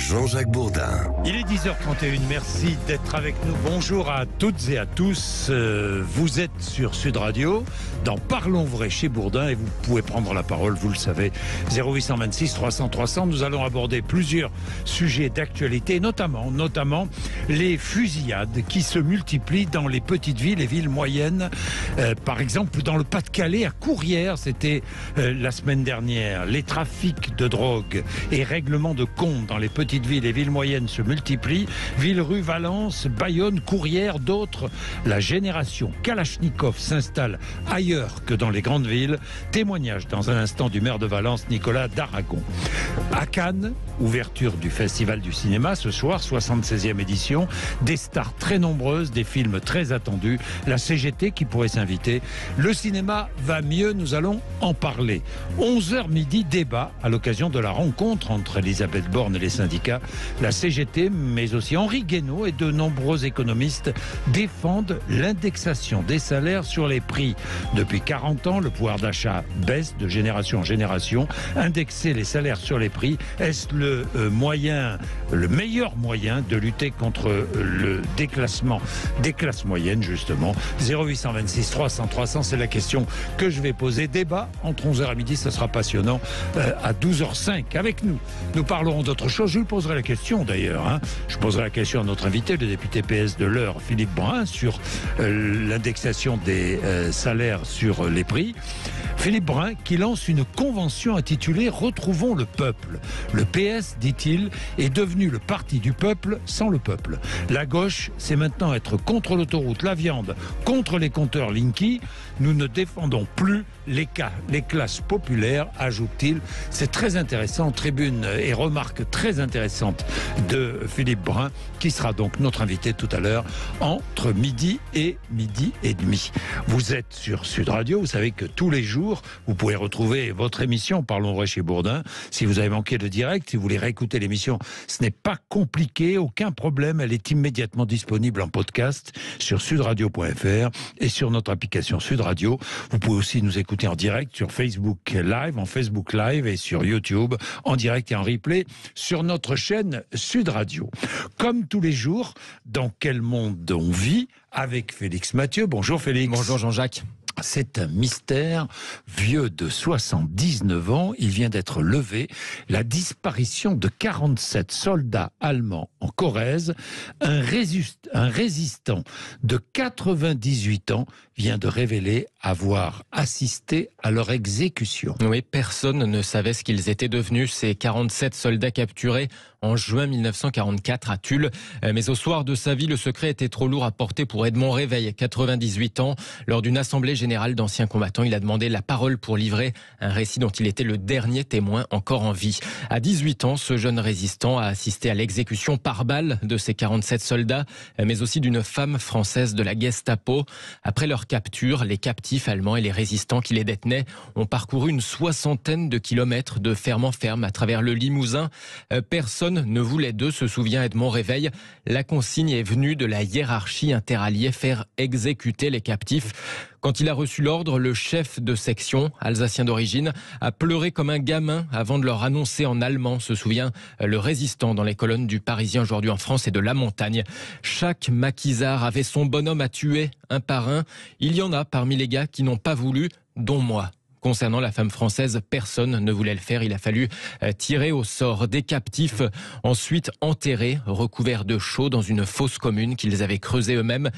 Jean-Jacques Bourdin. Il est 10h31, merci d'être avec nous. Bonjour à toutes et à tous. Vous êtes sur Sud Radio, dans Parlons Vrai chez Bourdin, et vous pouvez prendre la parole, vous le savez. 0826 300 300, nous allons aborder plusieurs sujets d'actualité, notamment les fusillades qui se multiplient dans les petites villes et villes moyennes. Par exemple, dans le Pas-de-Calais, à Courrières, c'était la semaine dernière. Les trafics de drogue et règlements de compte dans les petites villes et villes moyennes se multiplient. Villerue, Valence, Bayonne, Courrières, d'autres. La génération Kalachnikov s'installe ailleurs que dans les grandes villes. Témoignage dans un instant du maire de Valence, Nicolas Daragon. À Cannes, ouverture du Festival du cinéma ce soir, 76e édition. Des stars très nombreuses, des films très attendus. La CGT qui pourrait s'inviter. Le cinéma va mieux, nous allons en parler. 11h midi, débat à l'occasion de la rencontre entre Elisabeth Borne et les syndicats. La CGT, mais aussi Henri Guénaud et de nombreux économistes défendent l'indexation des salaires sur les prix. Depuis 40 ans, le pouvoir d'achat baisse de génération en génération. Indexer les salaires sur les prix, est-ce le meilleur moyen de lutter contre le déclassement des classes moyennes, justement? 0826 300 300, c'est la question que je vais poser. Débat entre 11h à midi, ça sera passionnant à 12h05 avec nous. Nous parlerons d'autre chose. Je lui poserai la question d'ailleurs. Je poserai la question à notre invité, le député PS de l'Eure, Philippe Brun, sur l'indexation des salaires sur les prix. Philippe Brun qui lance une convention intitulée « Retrouvons le peuple ». Le PS, dit-il, est devenu le parti du peuple sans le peuple. La gauche, c'est maintenant être contre l'autoroute, la viande, contre les compteurs Linky. Nous ne défendons plus les classes populaires, ajoute-t-il. C'est très intéressant, tribune et remarque très intéressante de Philippe Brun, qui sera donc notre invité tout à l'heure entre midi et demi. Vous êtes sur Sud Radio, vous savez que tous les jours, vous pouvez retrouver votre émission Parlons Vrai chez Bourdin. Si vous avez manqué le direct, si vous voulez réécouter l'émission, ce n'est pas compliqué, aucun problème, elle est immédiatement disponible en podcast sur sudradio.fr et sur notre application Sud Radio. Vous pouvez aussi nous écouter en direct sur Facebook Live, en Facebook Live et sur YouTube, en direct et en replay sur notre chaîne Sud Radio. Comme tous les jours, dans quel monde on vit avec Félix Mathieu. Bonjour Félix. Bonjour Jean-Jacques. C'est un mystère, vieux de 79 ans, il vient d'être levé. La disparition de 47 soldats allemands en Corrèze. Un résistant de 98 ans vient de révéler avoir assisté à leur exécution. Oui, personne ne savait ce qu'ils étaient devenus, ces 47 soldats capturés en juin 1944 à Tulle. Mais au soir de sa vie, le secret était trop lourd à porter pour Edmond Réveil, 98 ans. Lors d'une assemblée générale d'anciens combattants, il a demandé la parole pour livrer un récit dont il était le dernier témoin encore en vie. À 18 ans, ce jeune résistant a assisté à l'exécution par balle de ces 47 soldats, mais aussi d'une femme française de la Gestapo. Après leur capture, les captifs allemands et les résistants qui les détenaient ont parcouru une 60aine de kilomètres de ferme en ferme à travers le Limousin. Personne ne voulait d'eux, se souvient Edmond Réveil. La consigne est venue de la hiérarchie interalliée, faire exécuter les captifs. Quand il a reçu l'ordre, le chef de section, alsacien d'origine, a pleuré comme un gamin avant de leur annoncer en allemand, se souvient le résistant dans les colonnes du Parisien aujourd'hui en France et de La Montagne. Chaque maquisard avait son bonhomme à tuer, un par un. Il y en a parmi les gars qui n'ont pas voulu, dont moi. Concernant la femme française, personne ne voulait le faire. Il a fallu tirer au sort des captifs, ensuite enterrés, recouverts de chaux dans une fosse commune qu'ils avaient creusée eux-mêmes.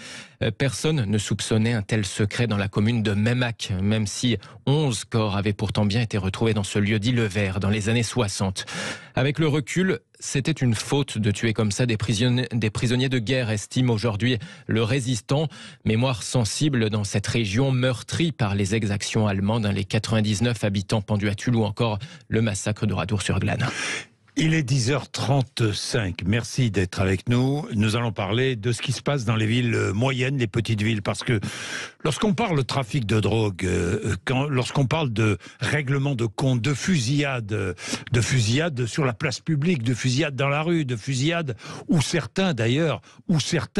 Personne ne soupçonnait un tel secret dans la commune de Meymac, même si 11 corps avaient pourtant bien été retrouvés dans ce lieu dit Le Vert dans les années 60. Avec le recul, c'était une faute de tuer comme ça des prisonniers de guerre, estime aujourd'hui le résistant. Mémoire sensible dans cette région meurtrie par les exactions allemandes, les 99 habitants pendus à Tulle ou encore le massacre de Radour-sur-Glane. Il est 10h35. Merci d'être avec nous. Nous allons parler de ce qui se passe dans les villes moyennes, les petites villes. Parce que lorsqu'on parle de trafic de drogue, lorsqu'on parle de règlement de compte, de fusillade sur la place publique, de fusillade dans la rue, de fusillade où certains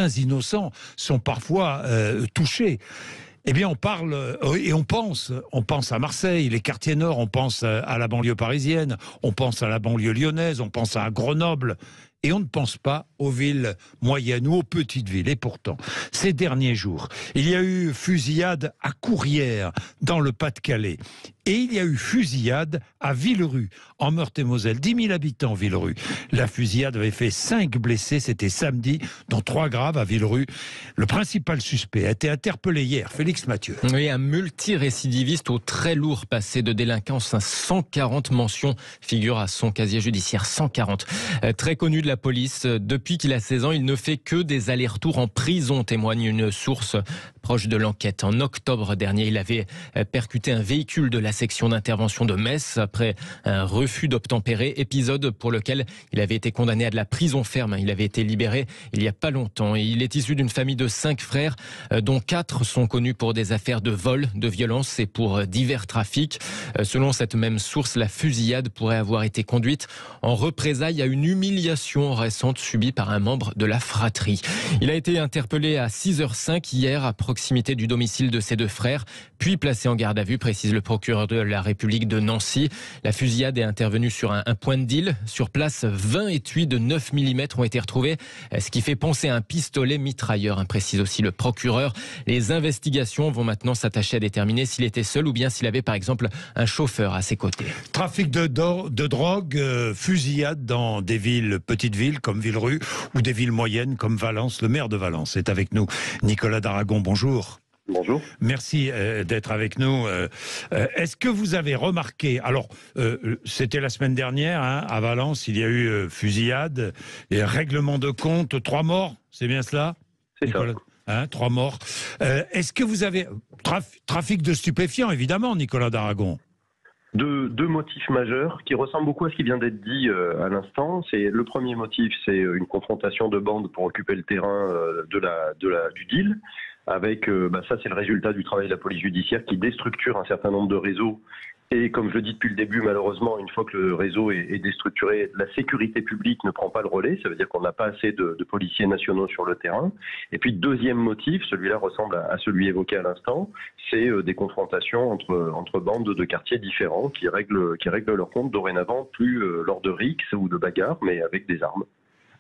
innocents sont parfois touchés. Eh bien, on parle et on pense à Marseille, les quartiers nord, on pense à la banlieue parisienne, on pense à la banlieue lyonnaise, on pense à Grenoble. Et on ne pense pas aux villes moyennes ou aux petites villes. Et pourtant, ces derniers jours, il y a eu fusillade à Courrières, dans le Pas-de-Calais. Et il y a eu fusillade à Villerue, en Meurthe-et-Moselle. 10 000 habitants, Villerue. La fusillade avait fait 5 blessés, c'était samedi, dont 3 graves à Villerue. Le principal suspect a été interpellé hier, Félix Mathieu. Oui, un multirécidiviste au très lourd passé de délinquance. 140 mentions figurent à son casier judiciaire. 140. Très connu de la police. Depuis qu'il a 16 ans, il ne fait que des allers-retours en prison, témoigne une source proche de l'enquête. En octobre dernier, il avait percuté un véhicule de la section d'intervention de Metz après un refus d'obtempérer, épisode pour lequel il avait été condamné à de la prison ferme. Il avait été libéré il n'y a pas longtemps. Et il est issu d'une famille de 5 frères, dont 4 sont connus pour des affaires de vol, de violence et pour divers trafics. Selon cette même source, la fusillade pourrait avoir été conduite en représailles à une humiliation récente subie par un membre de la fratrie. Il a été interpellé à 6h05 hier à proximité du domicile de ses 2 frères, puis placé en garde à vue, précise le procureur de la République de Nancy. La fusillade est intervenue sur un point de deal. Sur place, 20 étuis de 9 mm ont été retrouvés, ce qui fait penser à un pistolet mitrailleur, précise aussi le procureur. Les investigations vont maintenant s'attacher à déterminer s'il était seul ou bien s'il avait par exemple un chauffeur à ses côtés. Trafic de drogue, fusillade dans des villes, petites villes comme Villerue ou des villes moyennes comme Valence. Le maire de Valence est avec nous, Nicolas Daragon. Bonjour. Bonjour. Merci d'être avec nous. Est-ce que vous avez remarqué, alors c'était la semaine dernière, à Valence, il y a eu fusillade, et règlement de compte, 3 morts, c'est bien cela ? C'est Nicolas, ça. 3 morts. Est-ce que vous avez... trafic de stupéfiants, évidemment, Nicolas Daragon. Deux motifs majeurs qui ressemblent beaucoup à ce qui vient d'être dit à l'instant. Le premier motif, c'est une confrontation de bandes pour occuper le terrain du deal. Avec, ça c'est le résultat du travail de la police judiciaire qui déstructure un certain nombre de réseaux. Et comme je le dis depuis le début, malheureusement, une fois que le réseau est déstructuré, la sécurité publique ne prend pas le relais. Ça veut dire qu'on n'a pas assez de policiers nationaux sur le terrain. Et puis, deuxième motif, celui-là ressemble à celui évoqué à l'instant, c'est des confrontations entre bandes de quartiers différents qui règlent leur compte dorénavant, plus lors de rixes ou de bagarres, mais avec des armes.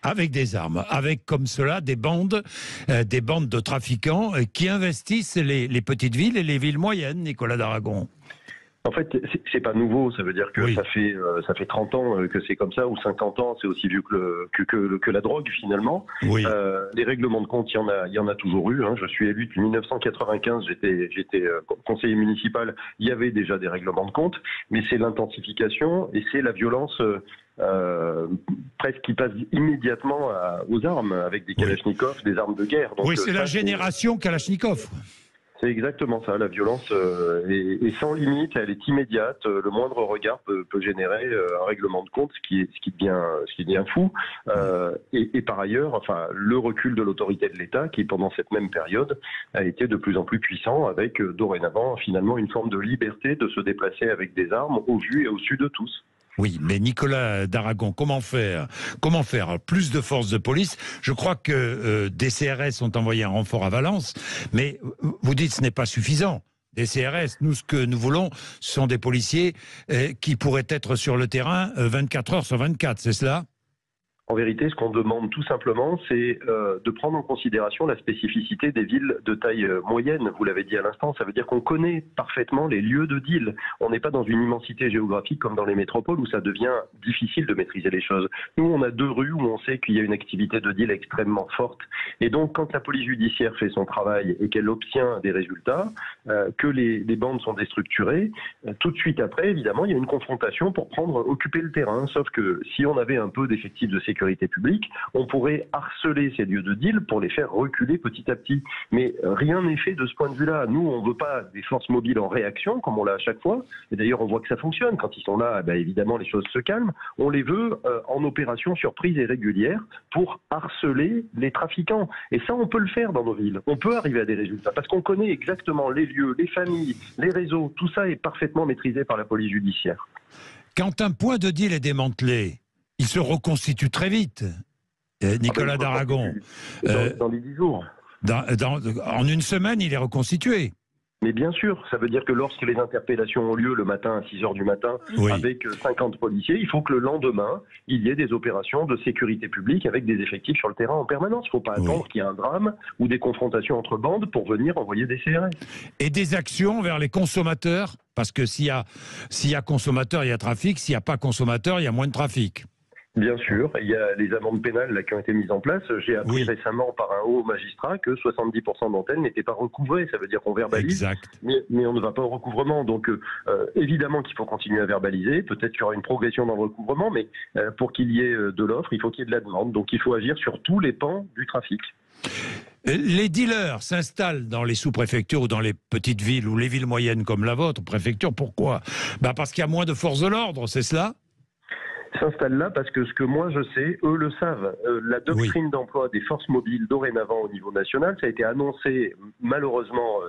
Avec des armes, avec comme cela des bandes de trafiquants qui investissent les petites villes et les villes moyennes, Nicolas Daragon. En fait, c'est pas nouveau. Ça veut dire que oui. ça fait 30 ans que c'est comme ça, ou 50 ans, c'est aussi vieux que la drogue finalement. Oui. Les règlements de compte, il y en a toujours eu. Je suis élu depuis 1995. J'étais conseiller municipal. Il y avait déjà des règlements de compte, mais c'est l'intensification et c'est la violence. Presque qui passe immédiatement aux armes, avec des Kalachnikov, des armes de guerre. Donc, oui, c'est la génération Kalachnikov. C'est exactement ça, la violence est sans limite, elle est immédiate, le moindre regard peut générer un règlement de compte, ce qui devient fou. Et par ailleurs, le recul de l'autorité de l'État, qui pendant cette même période a été de plus en plus puissant, avec dorénavant finalement une forme de liberté de se déplacer avec des armes au vu et au su de tous. Oui, mais Nicolas Daragon, comment faire ? Plus de forces de police. Je crois que des CRS ont envoyé un renfort à Valence, mais vous dites que ce n'est pas suffisant. Des CRS, nous, ce que nous voulons, ce sont des policiers qui pourraient être sur le terrain 24 heures sur 24, c'est cela ? En vérité, ce qu'on demande tout simplement, c'est de prendre en considération la spécificité des villes de taille moyenne. Vous l'avez dit à l'instant, ça veut dire qu'on connaît parfaitement les lieux de deal. On n'est pas dans une immensité géographique comme dans les métropoles où ça devient difficile de maîtriser les choses. Nous, on a 2 rues où on sait qu'il y a une activité de deal extrêmement forte. Et donc, quand la police judiciaire fait son travail et qu'elle obtient des résultats, que les bandes sont déstructurées, tout de suite après, évidemment, il y a une confrontation pour occuper le terrain. Sauf que si on avait un peu d'effectifs de sécurité publique, on pourrait harceler ces lieux de deal pour les faire reculer petit à petit. Mais rien n'est fait de ce point de vue-là. Nous, on ne veut pas des forces mobiles en réaction, comme on l'a à chaque fois. Et d'ailleurs, on voit que ça fonctionne. Quand ils sont là, évidemment, les choses se calment. On les veut en opération surprise et régulière pour harceler les trafiquants. Et ça, on peut le faire dans nos villes. On peut arriver à des résultats parce qu'on connaît exactement les lieux, les familles, les réseaux. Tout ça est parfaitement maîtrisé par la police judiciaire. Quand un point de deal est démantelé, il se reconstitue très vite, Nicolas Daragon. Dans les 10 jours. En une semaine, il est reconstitué. Mais bien sûr, ça veut dire que lorsque les interpellations ont lieu le matin à 6 heures du matin Oui. avec 50 policiers, il faut que le lendemain, il y ait des opérations de sécurité publique avec des effectifs sur le terrain en permanence. Il ne faut pas attendre qu'il y ait un drame ou des confrontations entre bandes pour venir envoyer des CRS. Et des actions vers les consommateurs, parce que s'il y a consommateur, il y a trafic. S'il n'y a pas consommateur, il y a moins de trafic. Bien sûr, il y a les amendes pénales là, qui ont été mises en place. J'ai appris récemment par un haut magistrat que 70% d'entre elles n'étaient pas recouvrées. Ça veut dire qu'on verbalise, mais on ne va pas au recouvrement. Donc évidemment qu'il faut continuer à verbaliser. Peut-être qu'il y aura une progression dans le recouvrement, mais pour qu'il y ait de l'offre, il faut qu'il y ait de la demande. Donc il faut agir sur tous les pans du trafic. Les dealers s'installent dans les sous-préfectures ou dans les petites villes ou les villes moyennes comme la vôtre, préfecture. Pourquoi ? Parce qu'il y a moins de forces de l'ordre, c'est cela ? S'installe là parce que ce que moi je sais, eux le savent. La doctrine d'emploi des forces mobiles dorénavant au niveau national, ça a été annoncé malheureusement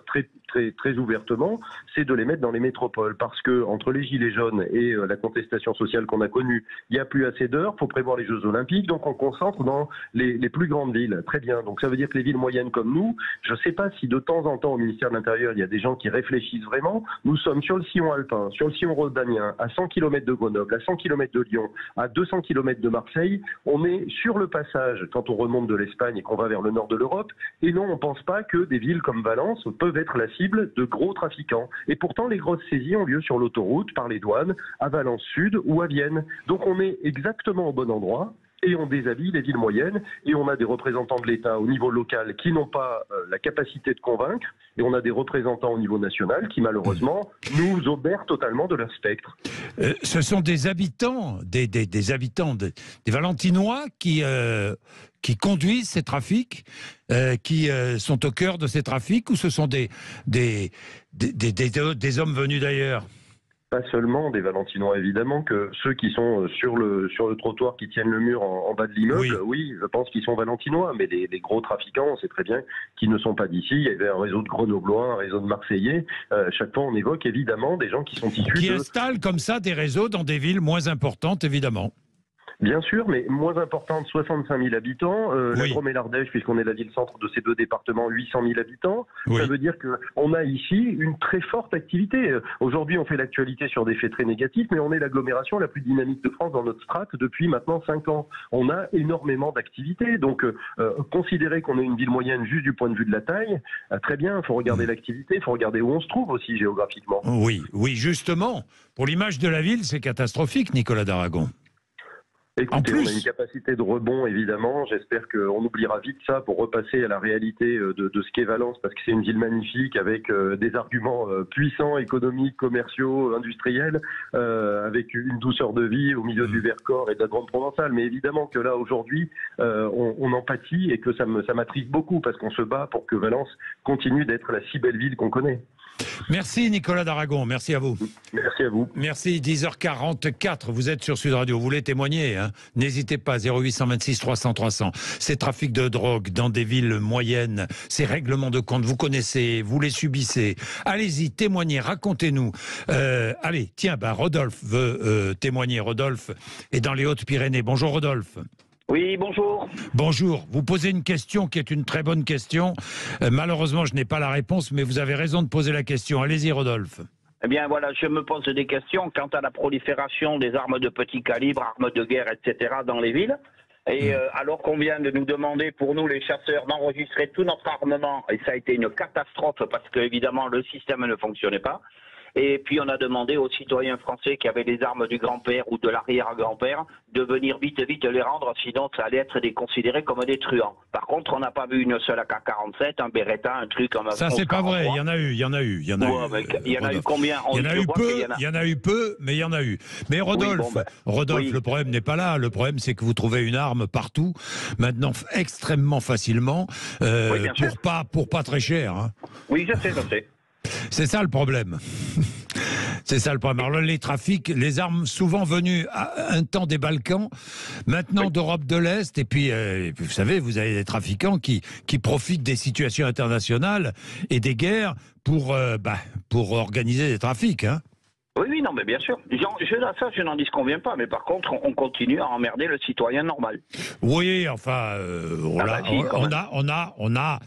très ouvertement, c'est de les mettre dans les métropoles parce que entre les gilets jaunes et la contestation sociale qu'on a connue, il n'y a plus assez d'heures, il faut prévoir les Jeux Olympiques, donc on concentre dans les plus grandes villes. Très bien, donc ça veut dire que les villes moyennes comme nous, je ne sais pas si de temps en temps au ministère de l'Intérieur, il y a des gens qui réfléchissent vraiment. Nous sommes sur le sillon alpin, sur le sillon rhodanien, à 100 km de Grenoble, à 100 km de Lyon, à 200 km de Marseille, on est sur le passage quand on remonte de l'Espagne et qu'on va vers le nord de l'Europe, et non, on ne pense pas que des villes comme Valence peuvent être la cible de gros trafiquants. Et pourtant, les grosses saisies ont lieu sur l'autoroute, par les douanes, à Valence Sud ou à Vienne. Donc on est exactement au bon endroit. Et on déshabille les villes moyennes, et on a des représentants de l'État au niveau local qui n'ont pas la capacité de convaincre, et on a des représentants au niveau national qui malheureusement nous obèrent totalement de leur spectre. Ce sont des habitants, des Valentinois qui conduisent ces trafics, qui sont au cœur de ces trafics, ou ce sont des hommes venus d'ailleurs ? Pas seulement des Valentinois, évidemment, que ceux qui sont sur le trottoir, qui tiennent le mur en bas de l'immeuble, oui, je pense qu'ils sont Valentinois, mais les gros trafiquants, on sait très bien qu'ils ne sont pas d'ici. Il y avait un réseau de Grenoblois, un réseau de Marseillais. Chaque fois, on évoque évidemment des gens qui sont issus qui installent comme ça des réseaux dans des villes moins importantes, évidemment. Bien sûr, mais moins importante, 65 000 habitants. La Drôme et l'Ardèche, puisqu'on est la ville-centre de ces deux départements, 800 000 habitants. Ça veut dire qu'on a ici une très forte activité. Aujourd'hui, on fait l'actualité sur des faits très négatifs, mais on est l'agglomération la plus dynamique de France dans notre strate depuis maintenant 5 ans. On a énormément d'activités. Donc, considérer qu'on est une ville moyenne juste du point de vue de la taille, très bien, il faut regarder l'activité, il faut regarder où on se trouve aussi géographiquement. Oui, justement. Pour l'image de la ville, c'est catastrophique, Nicolas d'Aragon. Écoutez, on a une capacité de rebond, évidemment. J'espère qu'on oubliera vite ça pour repasser à la réalité de ce qu'est Valence, parce que c'est une ville magnifique avec des arguments puissants, économiques, commerciaux, industriels, avec une douceur de vie au milieu du Vercors et de la Drôme provençale. Mais évidemment que là, aujourd'hui, on en pâtit et que ça m'attriste beaucoup, parce qu'on se bat pour que Valence continue d'être la si belle ville qu'on connaît. Merci Nicolas d'Aragon, merci à vous. Merci à vous. Merci, 10h44, vous êtes sur Sud Radio, vous voulez témoigner, hein, n'hésitez pas, 0826 300 300. Ces trafics de drogue dans des villes moyennes, ces règlements de compte, vous connaissez, vous les subissez. Allez-y, témoignez, racontez-nous. Allez, tiens, Rodolphe veut témoigner. Rodolphe est dans les Hautes-Pyrénées. Bonjour Rodolphe. Oui, bonjour. Bonjour. Vous posez une question qui est une très bonne question. Malheureusement, je n'ai pas la réponse, mais vous avez raison de poser la question. Allez-y, Rodolphe. Eh bien, voilà, je me pose des questions quant à la prolifération des armes de petit calibre, armes de guerre, etc. dans les villes. Et alors qu'on vient de nous demander, pour nous les chasseurs, d'enregistrer tout notre armement, et ça a été une catastrophe parce que, évidemment, le système ne fonctionnait pas. Et puis on a demandé aux citoyens français qui avaient les armes du grand-père ou de l'arrière-grand-père de venir vite les rendre, sinon ça allait être considéré comme des truands. Par contre, on n'a pas vu une seule AK-47, un Beretta, un truc comme ça. Ça, c'est pas vrai, il y en a eu. Il y en a eu combien? Il y en a eu peu, mais il y en a eu. Mais Rodolphe, le problème n'est pas là. Le problème, c'est que vous trouvez une arme partout, maintenant extrêmement facilement, pour pas très cher. Hein. Oui, je sais. C'est ça le problème. C'est ça le problème. Alors les trafics, les armes souvent venues à un temps des Balkans, maintenant d'Europe de l'Est, et puis vous savez, vous avez des trafiquants qui profitent des situations internationales et des guerres pour organiser des trafics. Hein. Oui, non, mais bien sûr. Ça, je n'en disconviens pas. Mais par contre, on continue à emmerder le citoyen normal. Oui, enfin, là,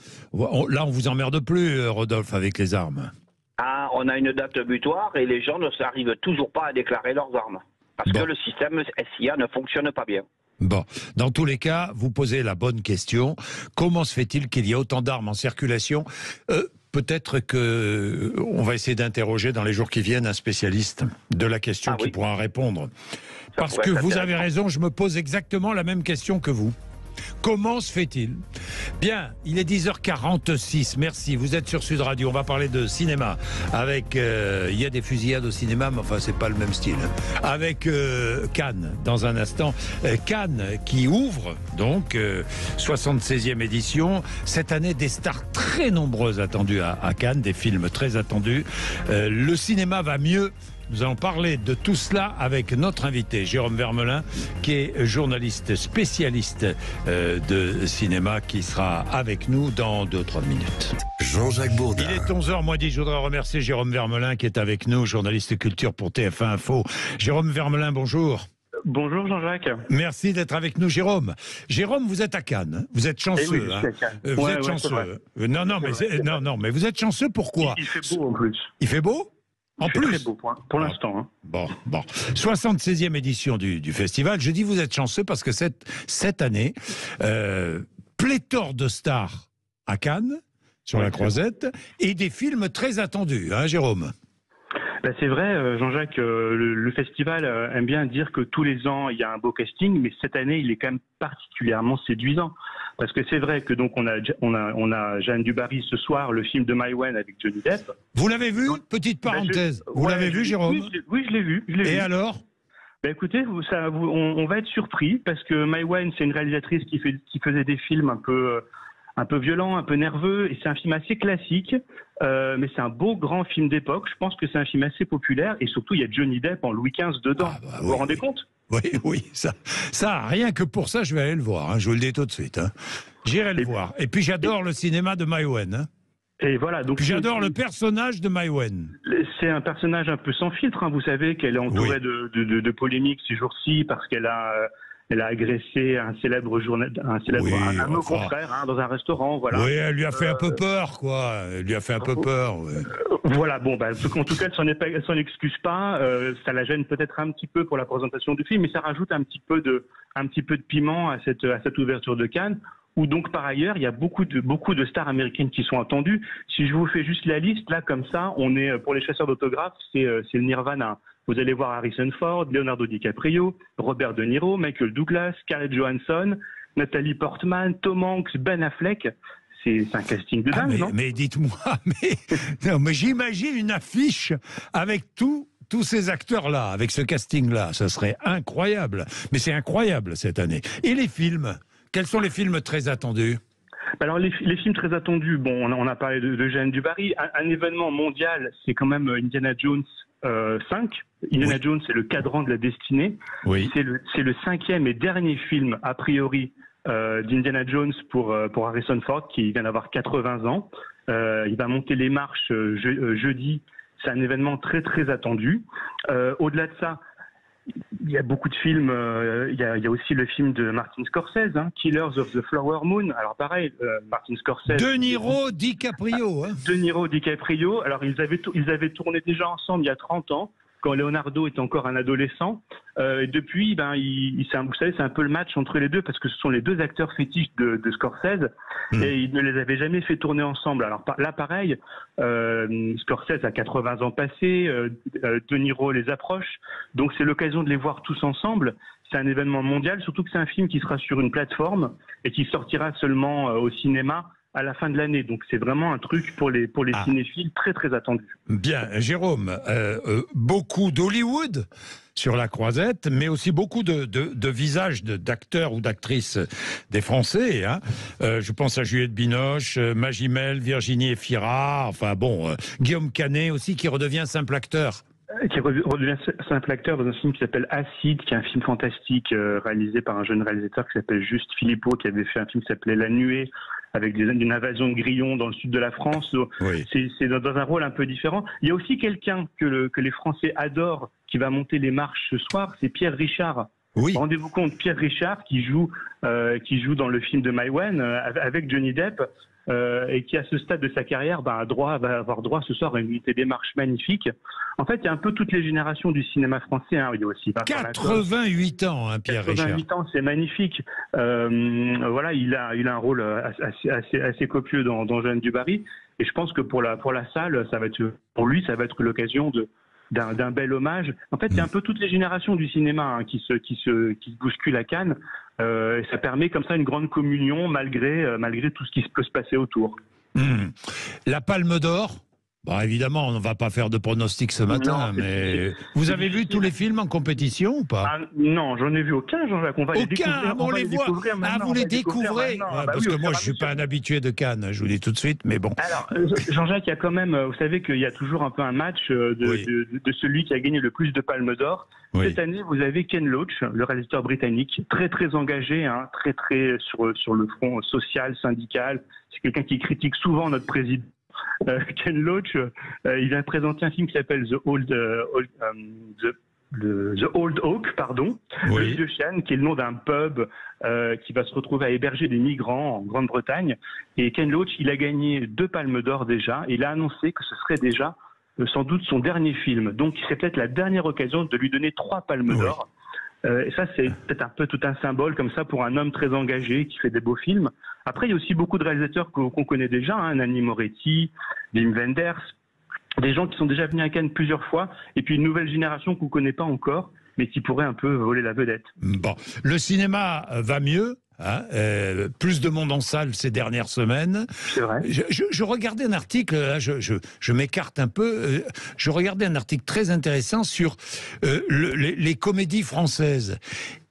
on vous emmerde plus, Rodolphe, avec les armes. on a une date butoir et les gens ne s'arrivent toujours pas à déclarer leurs armes. Parce que le système SIA ne fonctionne pas bien. Bon, dans tous les cas, vous posez la bonne question. Comment se fait-il qu'il y ait autant d'armes en circulation ? Peut-être que on va essayer d'interroger dans les jours qui viennent un spécialiste de la question qui pourra répondre. Parce que vous avez raison, je me pose exactement la même question que vous. Comment se fait-il ? Bien, il est 10h46, merci, vous êtes sur Sud Radio, on va parler de cinéma avec, il y a des fusillades au cinéma, mais enfin c'est pas le même style, avec Cannes dans un instant, Cannes qui ouvre donc 76e édition, cette année des stars très nombreuses attendues à Cannes, des films très attendus, le cinéma va mieux. Nous allons parler de tout cela avec notre invité, Jérôme Vermelin, qui est journaliste spécialiste de cinéma, qui sera avec nous dans 2-3 minutes. Jean-Jacques Bourdin. Il est 11h, moi dit, je voudrais remercier Jérôme Vermelin qui est avec nous, journaliste culture pour TF1 Info. Jérôme Vermelin, bonjour. Bonjour Jean-Jacques. Merci d'être avec nous, Jérôme. Jérôme, vous êtes à Cannes, vous êtes chanceux. Vous êtes chanceux. Non, mais vous êtes chanceux, pourquoi ? Il fait beau en plus. Il fait beau ? En plus, très beau pour l'instant. Hein. Bon. 76e édition du festival. Je dis vous êtes chanceux parce que cette année, pléthore de stars à Cannes, sur la Croisette, et des films très attendus, hein, Jérôme ? Ben c'est vrai, Jean-Jacques, le festival aime bien dire que tous les ans il y a un beau casting, mais cette année il est quand même particulièrement séduisant. Parce que c'est vrai que donc on a Jeanne du Barry ce soir, le film de Maïwenn avec Johnny Depp. Vous l'avez vu ? Petite parenthèse. Vous l'avez vu, Jérôme ? Oui, je l'ai vu. Et alors ? Ben écoutez, on va être surpris parce que Maïwenn, c'est une réalisatrice qui faisait des films un peu violent, un peu nerveux, et c'est un film assez classique, mais c'est un beau grand film d'époque. Je pense que c'est un film assez populaire, et surtout il y a Johnny Depp en Louis XV dedans. Vous vous rendez compte ? Oui, ça, rien que pour ça, je vais aller le voir, hein, je vous le dis tout de suite. Hein. J'irai le voir. Et puis j'adore le cinéma de Maïwenn. Hein. Et voilà, donc j'adore le personnage de Maïwenn. C'est un personnage un peu sans filtre, hein. Vous savez qu'elle est entourée de polémiques ces jours-ci, parce qu'elle a agressé un nos confrères dans un restaurant, voilà. Oui, elle lui a fait un peu peur, quoi. Elle lui a fait un peu peur. Ouais. Voilà, bon, en tout cas, elle s'en excuse pas. Ça la gêne peut-être un petit peu pour la présentation du film, mais ça rajoute un petit peu de piment à cette ouverture de Cannes. Où donc par ailleurs il y a beaucoup de stars américaines qui sont attendues. Si je vous fais juste la liste là comme ça, on est pour les chasseurs d'autographes, c'est le Nirvana. Vous allez voir Harrison Ford, Leonardo DiCaprio, Robert De Niro, Michael Douglas, Scarlett Johansson, Nathalie Portman, Tom Hanks, Ben Affleck. C'est un casting de dingue, non ? Mais dites-moi, mais j'imagine une affiche avec tous ces acteurs-là, avec ce casting-là, ça serait incroyable. Mais c'est incroyable cette année. Et les films ? Quels sont les films très attendus ? Alors les films très attendus, bon, on a parlé de Jeanne du Barry. Un événement mondial, c'est quand même Indiana Jones 5. Indiana Jones, c'est le cadran de la destinée. Oui. C'est le 5e et dernier film, a priori, d'Indiana Jones pour Harrison Ford, qui vient d'avoir 80 ans. Il va monter les marches jeudi. C'est un événement très très attendu. Au-delà de ça, il y a beaucoup de films. Il y a aussi le film de Martin Scorsese, Killers of the Flower Moon. Alors pareil, Martin Scorsese. De Niro, DiCaprio. De Niro, DiCaprio. Alors ils avaient tourné déjà ensemble il y a 30 ans, quand Leonardo était encore un adolescent. Et depuis, vous savez, c'est un peu le match entre les deux, parce que ce sont les deux acteurs fétiches de Scorsese, et ils ne les avaient jamais fait tourner ensemble. Alors là, pareil, Scorsese a 80 ans passés, De Niro les approche, donc c'est l'occasion de les voir tous ensemble. C'est un événement mondial, surtout que c'est un film qui sera sur une plateforme et qui sortira seulement au cinéma à la fin de l'année. Donc c'est vraiment un truc pour les cinéphiles très très attendu. Bien, Jérôme, beaucoup d'Hollywood sur la Croisette, mais aussi beaucoup de visages d'acteurs ou d'actrices des Français. Hein. Je pense à Juliette Binoche, Magimel, Virginie Efira, enfin bon, Guillaume Canet aussi qui redevient simple acteur. Qui redevient simple acteur dans un film qui s'appelle Acide, qui est un film fantastique réalisé par un jeune réalisateur qui s'appelle Juste Philippot, qui avait fait un film qui s'appelait La Nuée, avec une invasion de grillons dans le sud de la France. Oui. C'est dans un rôle un peu différent. Il y a aussi quelqu'un que les Français adorent, qui va monter les marches ce soir, c'est Pierre Richard. Oui. Rendez-vous compte, Pierre Richard qui joue dans le film de Maïwenn avec Johnny Depp. Et qui à ce stade de sa carrière va avoir droit ce soir à une unité démarche magnifique. En fait, il y a un peu toutes les générations du cinéma français. Il y a aussi 88 ans, Pierre Richard. 88 ans, c'est magnifique. Voilà, il a un rôle assez copieux dans Jeanne du Barry. Et je pense que pour la salle, pour lui, ça va être l'occasion d'un bel hommage. En fait, il y a un peu toutes les générations du cinéma qui se bousculent à Cannes. Et ça permet comme ça une grande communion malgré tout ce qui peut se passer autour. La Palme d'Or. Bon, évidemment, on ne va pas faire de pronostic ce matin, mais vous avez vu tous les films en compétition ou pas? Non, j'en ai vu aucun, Jean-Jacques. On va les découvrir. On les voit. Vous les découvrez parce que moi, je ne suis pas un habitué de Cannes, je vous dis tout de suite, mais bon. Alors, Jean-Jacques, il y a quand même, vous savez qu'il y a toujours un peu un match de celui qui a gagné le plus de Palmes d'Or. Oui. Cette année, vous avez Ken Loach, le réalisateur britannique, très très engagé, très sur le front social, syndical. C'est quelqu'un qui critique souvent notre président. Ken Loach, il vient présenter un film qui s'appelle The Old Oak, le vieux chêne, qui est le nom d'un pub qui va se retrouver à héberger des migrants en Grande-Bretagne. Et Ken Loach, il a gagné 2 Palmes d'Or déjà. Il a annoncé que ce serait déjà sans doute son dernier film. Donc, c'est peut-être la dernière occasion de lui donner 3 Palmes d'Or. Et ça, c'est peut-être un peu tout un symbole comme ça pour un homme très engagé qui fait des beaux films. Après, il y a aussi beaucoup de réalisateurs qu'on connaît déjà, Nanni Moretti, Wim Wenders, des gens qui sont déjà venus à Cannes plusieurs fois, et puis une nouvelle génération qu'on ne connaît pas encore, mais qui pourrait un peu voler la vedette. Bon, le cinéma va mieux. Plus de monde en salle ces dernières semaines. C'est vrai. Je regardais un article, là, je m'écarte un peu, je regardais un article très intéressant sur les comédies françaises.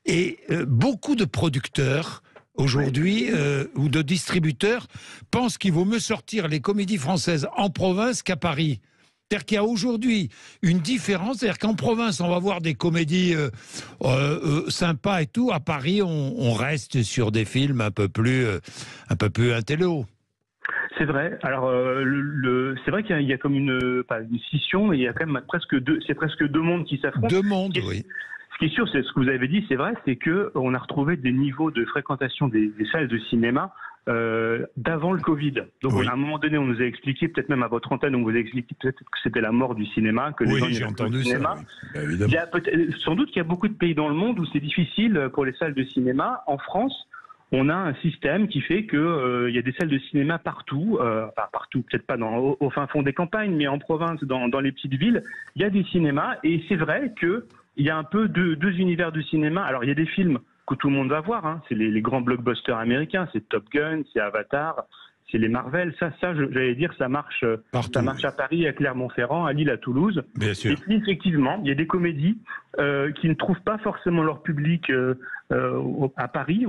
Et beaucoup de producteurs aujourd'hui, ou de distributeurs, pensent qu'il vaut mieux sortir les comédies françaises en province qu'à Paris. C'est-à-dire qu'il y a aujourd'hui une différence, c'est-à-dire qu'en province, on va voir des comédies sympas et tout. À Paris, on reste sur des films un peu plus intello. C'est vrai. Alors, c'est vrai qu'il y a comme une scission, mais il y a quand même presque deux mondes qui s'affrontent. 2 mondes, oui. Ce qui est sûr, c'est ce que vous avez dit, c'est vrai, c'est qu'on a retrouvé des niveaux de fréquentation des salles de cinéma d'avant le Covid. Donc à un moment donné, on nous a expliqué, peut-être même à votre antenne, on vous a expliqué peut-être que c'était la mort du cinéma, que les gens j'ai entendu cinéma. Ça. Oui. Il y a sans doute qu'il y a beaucoup de pays dans le monde où c'est difficile pour les salles de cinéma. En France, on a un système qui fait que il y a des salles de cinéma partout, partout, peut-être pas au fin fond des campagnes, mais en province, dans les petites villes, il y a des cinémas, et c'est vrai que il y a un peu deux univers du cinéma. Alors il y a des films que tout le monde va voir, c'est les grands blockbusters américains, c'est Top Gun, c'est Avatar, c'est les Marvel, ça j'allais dire, ça marche partout, ça marche à Paris, à Clermont-Ferrand, à Lille, à Toulouse. Bien sûr. Et puis effectivement, il y a des comédies qui ne trouvent pas forcément leur public à Paris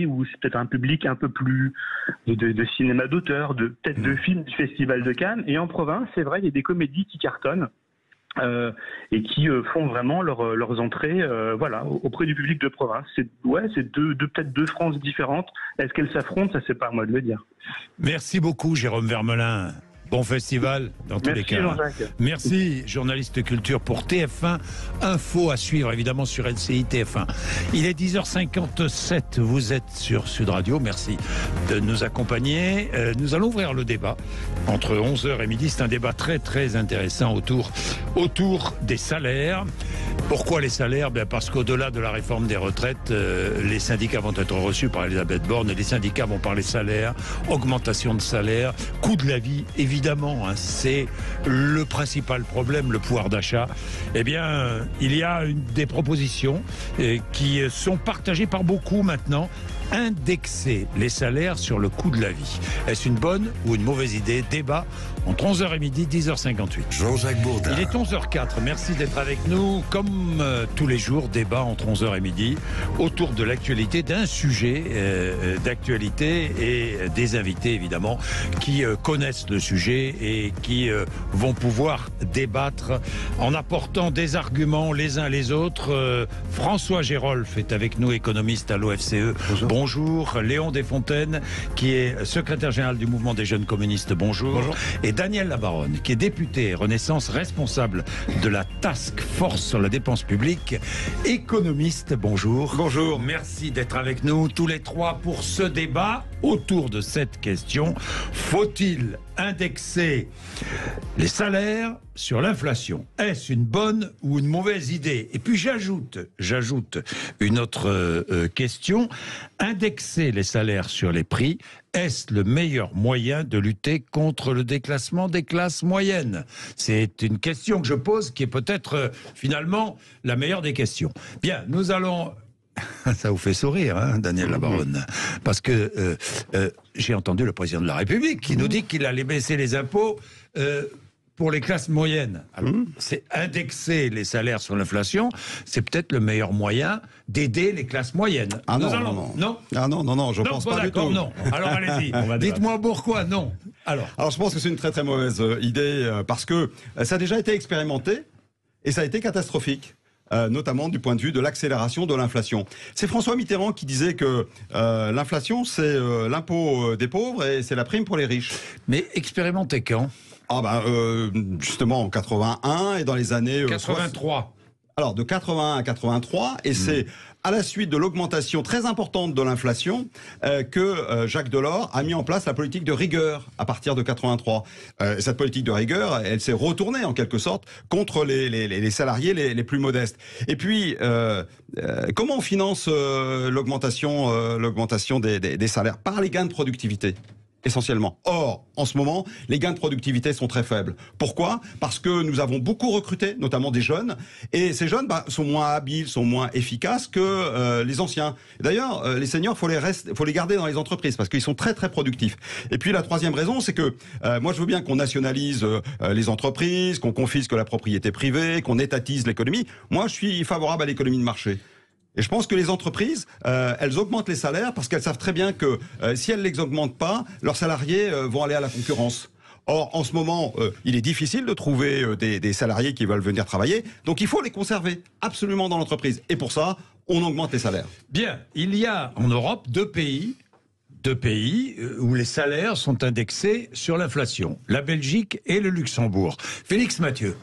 où c'est peut-être un public un peu plus de cinéma d'auteur, peut-être de films du Festival de Cannes. Et en province, c'est vrai, il y a des comédies qui cartonnent. Et qui font vraiment leurs entrées auprès du public de province. C'est peut-être 2 France différentes. Est-ce qu'elles s'affrontent? Ça, c'est pas à moi de le dire. Merci beaucoup, Jérôme Vermelin. Bon festival dans tous les cas. Jean-Jacques. Merci, journaliste culture pour TF1 Info à suivre évidemment sur LCI TF1. Il est 10h57, vous êtes sur Sud Radio, merci de nous accompagner. Nous allons ouvrir le débat entre 11h et midi, c'est un débat très très intéressant autour des salaires. Pourquoi les salaires? Parce qu'au-delà de la réforme des retraites, les syndicats vont être reçus par Elisabeth Borne et les syndicats vont parler salaire, augmentation de salaire, coût de la vie, évidemment, c'est le principal problème, le pouvoir d'achat. Eh bien, il y a des propositions qui sont partagées par beaucoup maintenant. Indexer les salaires sur le coût de la vie. Est-ce une bonne ou une mauvaise idée? Débat entre 11h et midi, 10h58. Jean-Jacques Bourdin. Il est 11h04, merci d'être avec nous. Comme tous les jours, débat entre 11h et midi autour de l'actualité, d'un sujet d'actualité et des invités évidemment qui connaissent le sujet et qui vont pouvoir débattre en apportant des arguments les uns les autres. François Gérolf est avec nous, économiste à l'OFCE. Bonjour. bonjour. Léon Desfontaines, qui est secrétaire général du mouvement des jeunes communistes, bonjour. Bonjour. Et Daniel Labaronne, qui est député Renaissance, responsable de la Task Force sur la dépense publique, économiste, bonjour. Bonjour. Merci d'être avec nous tous les trois pour ce débat autour de cette question. Faut-il indexer les salaires sur l'inflation? Est-ce une bonne ou une mauvaise idée? Et puis j'ajoute une autre question. Indexer les salaires sur les prix, est-ce le meilleur moyen de lutter contre le déclassement des classes moyennes? C'est une question que je pose qui est peut-être finalement la meilleure des questions. Bien, nous allons... Ça vous fait sourire, hein, Daniel Labaronne, parce que j'ai entendu le président de la République qui nous dit qu'il allait baisser les impôts pour les classes moyennes. Alors, c'est indexer les salaires sur l'inflation, c'est peut-être le meilleur moyen d'aider les classes moyennes. Ah non, je pense pas du tout. Non. Alors allez-y, dites-moi pourquoi non. Alors je pense que c'est une très très mauvaise idée parce que ça a déjà été expérimenté et ça a été catastrophique. Notamment du point de vue de l'accélération de l'inflation. C'est François Mitterrand qui disait que l'inflation, c'est l'impôt des pauvres et c'est la prime pour les riches. Mais expérimentez quand? Justement en 81 et dans les années... 83. Alors de 81 à 83, et c'est à la suite de l'augmentation très importante de l'inflation que Jacques Delors a mis en place la politique de rigueur à partir de 83. Cette politique de rigueur, elle s'est retournée en quelque sorte contre les salariés les plus modestes. Et puis, comment on finance l'augmentation des salaires? Par les gains de productivité. Essentiellement. Or, en ce moment, les gains de productivité sont très faibles. Pourquoi? Parce que nous avons beaucoup recruté, notamment des jeunes, et ces jeunes sont moins habiles, sont moins efficaces que les anciens. D'ailleurs, les seniors, faut les garder dans les entreprises parce qu'ils sont très très productifs. Et puis la troisième raison, c'est que moi je veux bien qu'on nationalise les entreprises, qu'on confisque la propriété privée, qu'on étatise l'économie. Moi, je suis favorable à l'économie de marché. Et je pense que les entreprises, elles augmentent les salaires parce qu'elles savent très bien que si elles ne les augmentent pas, leurs salariés vont aller à la concurrence. Or, en ce moment, il est difficile de trouver des salariés qui veulent venir travailler. Donc, il faut les conserver absolument dans l'entreprise. Et pour ça, on augmente les salaires. Bien, il y a en Europe deux pays où les salaires sont indexés sur l'inflation. La Belgique et le Luxembourg. Félix Mathieu.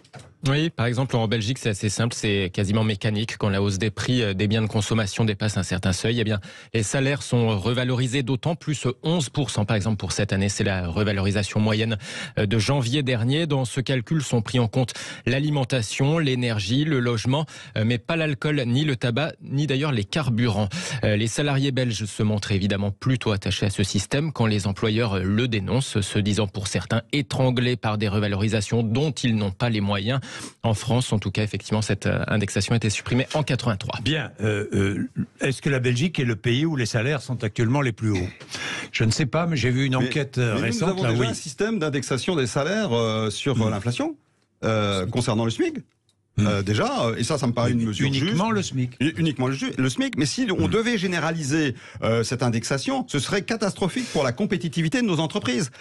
Oui, par exemple, en Belgique, c'est assez simple, c'est quasiment mécanique. Quand la hausse des prix des biens de consommation dépasse un certain seuil, eh bien, les salaires sont revalorisés d'autant, plus 11%. Par exemple, pour cette année, c'est la revalorisation moyenne de janvier dernier. Dans ce calcul sont pris en compte l'alimentation, l'énergie, le logement, mais pas l'alcool, ni le tabac, ni d'ailleurs les carburants. Les salariés belges se montrent évidemment plutôt attachés à ce système quand les employeurs le dénoncent, se disant pour certains étranglés par des revalorisations dont ils n'ont pas les moyens. En France, en tout cas, effectivement, cette indexation a été supprimée en 83. Bien. Est-ce que la Belgique est le pays où les salaires sont actuellement les plus hauts? Je ne sais pas, mais j'ai vu une enquête récente. Nous avons déjà un système d'indexation des salaires sur l'inflation concernant le SMIC. Déjà, et ça me paraît une mesure uniquement juste. Uniquement le SMIC. Mais si on devait généraliser cette indexation, ce serait catastrophique pour la compétitivité de nos entreprises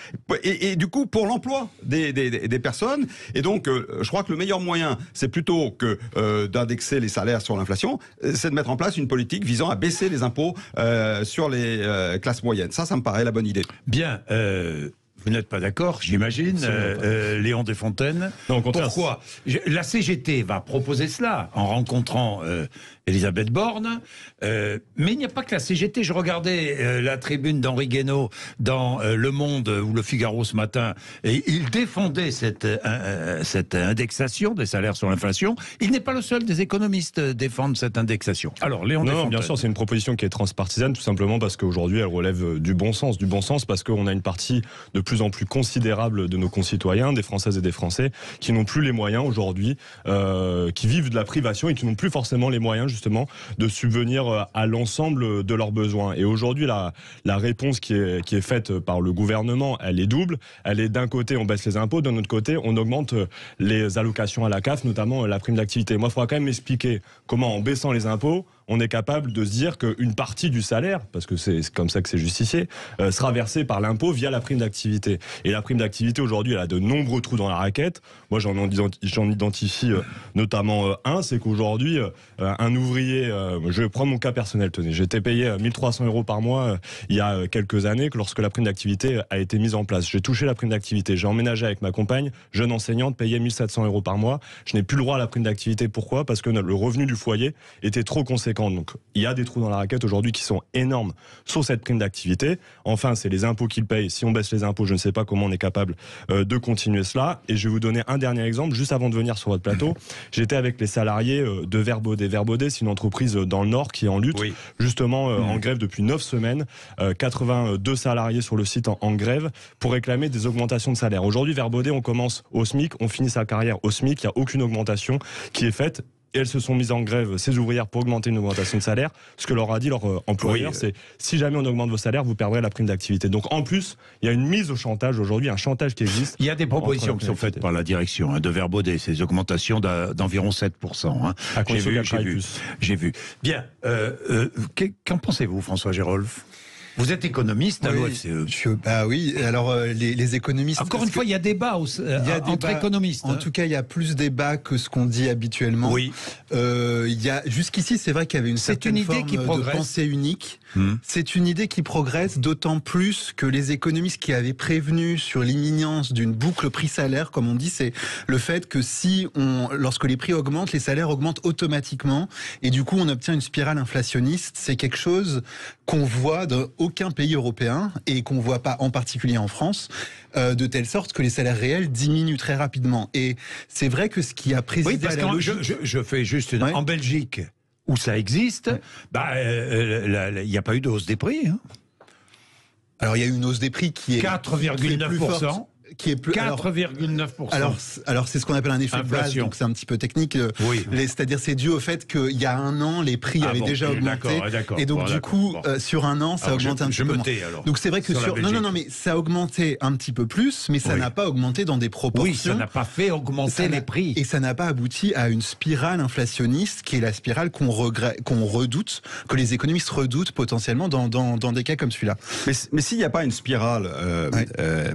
et du coup pour l'emploi des personnes. Et donc, je crois que le meilleur moyen, c'est plutôt que d'indexer les salaires sur l'inflation, c'est de mettre en place une politique visant à baisser les impôts sur les classes moyennes. Ça me paraît la bonne idée. Bien. Vous n'êtes pas d'accord, j'imagine, Léon Desfontaines. Non, au contraire. Pourquoi? La CGT va proposer cela en rencontrant Elisabeth Borne, mais il n'y a pas que la CGT. Je regardais la tribune d'Henri Guénaud dans Le Monde ou Le Figaro ce matin, et il défendait cette indexation des salaires sur l'inflation. Il n'est pas le seul des économistes à défendre cette indexation. Alors, Léon Desfontaines. Non, bien sûr, c'est une proposition qui est transpartisane, tout simplement parce qu'aujourd'hui, elle relève du bon sens. Du bon sens parce qu'on a une partie de plus en plus considérable de nos concitoyens, des Françaises et des Français, qui n'ont plus les moyens aujourd'hui, qui vivent de la privation et qui n'ont plus forcément les moyens justement de subvenir à l'ensemble de leurs besoins. Et aujourd'hui, la réponse qui est faite par le gouvernement, elle est double. Elle est d'un côté, on baisse les impôts, d'un autre côté, on augmente les allocations à la CAF, notamment la prime d'activité. Moi, il faudra quand même m'expliquer comment, en baissant les impôts, on est capable de se dire qu'une partie du salaire, parce que c'est comme ça que c'est justifié, sera versée par l'impôt via la prime d'activité. Et la prime d'activité, aujourd'hui, elle a de nombreux trous dans la raquette. Moi, j'en identifie notamment un, c'est qu'aujourd'hui, un ouvrier, je vais prendre mon cas personnel, tenez, j'étais payé 1 300 € par mois il y a quelques années, lorsque la prime d'activité a été mise en place. J'ai touché la prime d'activité, j'ai emménagé avec ma compagne, jeune enseignante, payée 1 700 € par mois. Je n'ai plus le droit à la prime d'activité. Pourquoi ? Parce que le revenu du foyer était trop conséquent. Donc, il y a des trous dans la raquette aujourd'hui qui sont énormes sur cette prime d'activité. Enfin, c'est les impôts qu'ils payent. Si on baisse les impôts, je ne sais pas comment on est capable de continuer cela. Et je vais vous donner un dernier exemple, juste avant de venir sur votre plateau. J'étais avec les salariés de Verbaudet. Verbaudet, c'est une entreprise dans le Nord qui est en lutte, justement en grève depuis 9 semaines. 82 salariés sur le site en grève pour réclamer des augmentations de salaire. Aujourd'hui, Verbaudet, on commence au SMIC, on finit sa carrière au SMIC, il n'y a aucune augmentation qui est faite. Et elles se sont mises en grève, ces ouvrières, pour augmenter une augmentation de salaire. Ce que leur a dit leur employeur, c'est si jamais on augmente vos salaires, vous perdrez la prime d'activité. Donc en plus, il y a une mise au chantage aujourd'hui, un chantage qui existe. Il y a des propositions qui sont faites par la direction de Verbaudet, ces augmentations d'environ 7%. J'ai vu. Bien. Qu'en pensez-vous, François Gérolf ? Vous êtes économiste à l'OFCE. Bah oui, alors les économistes... Encore une fois, il y a débat entre économistes. En tout cas, il y a plus débat que ce qu'on dit habituellement. Oui. Jusqu'ici, c'est vrai qu'il y avait une certaine forme de pensée unique. C'est une idée qui progresse, d'autant plus que les économistes qui avaient prévenu sur l'imminence d'une boucle prix-salaire, comme on dit, c'est le fait que lorsque les prix augmentent, les salaires augmentent automatiquement, et du coup, on obtient une spirale inflationniste. C'est quelque chose qu'on voit dans aucun pays européen et qu'on voit pas en particulier en France, de telle sorte que les salaires réels diminuent très rapidement. Et c'est vrai que ce qui a présidé à la logique... Je fais juste en Belgique, où ça existe, il n'y a pas eu de hausse des prix. Alors il y a eu une hausse des prix qui est 4,9%. Qui est plus 4,9%. Alors c'est ce qu'on appelle un effet de base, donc c'est un petit peu technique. C'est-à-dire c'est dû au fait qu'il y a un an les prix avaient déjà augmenté, et donc du coup sur un an ça a augmenté un petit peu moins. Donc c'est vrai que mais ça a augmenté un petit peu plus, mais ça n'a pas augmenté dans des proportions. Oui, ça n'a pas fait augmenter les prix, et ça n'a pas abouti à une spirale inflationniste qui est la spirale qu'on redoute, que les économistes redoutent potentiellement dans des cas comme celui-là. Mais s'il n'y a pas une spirale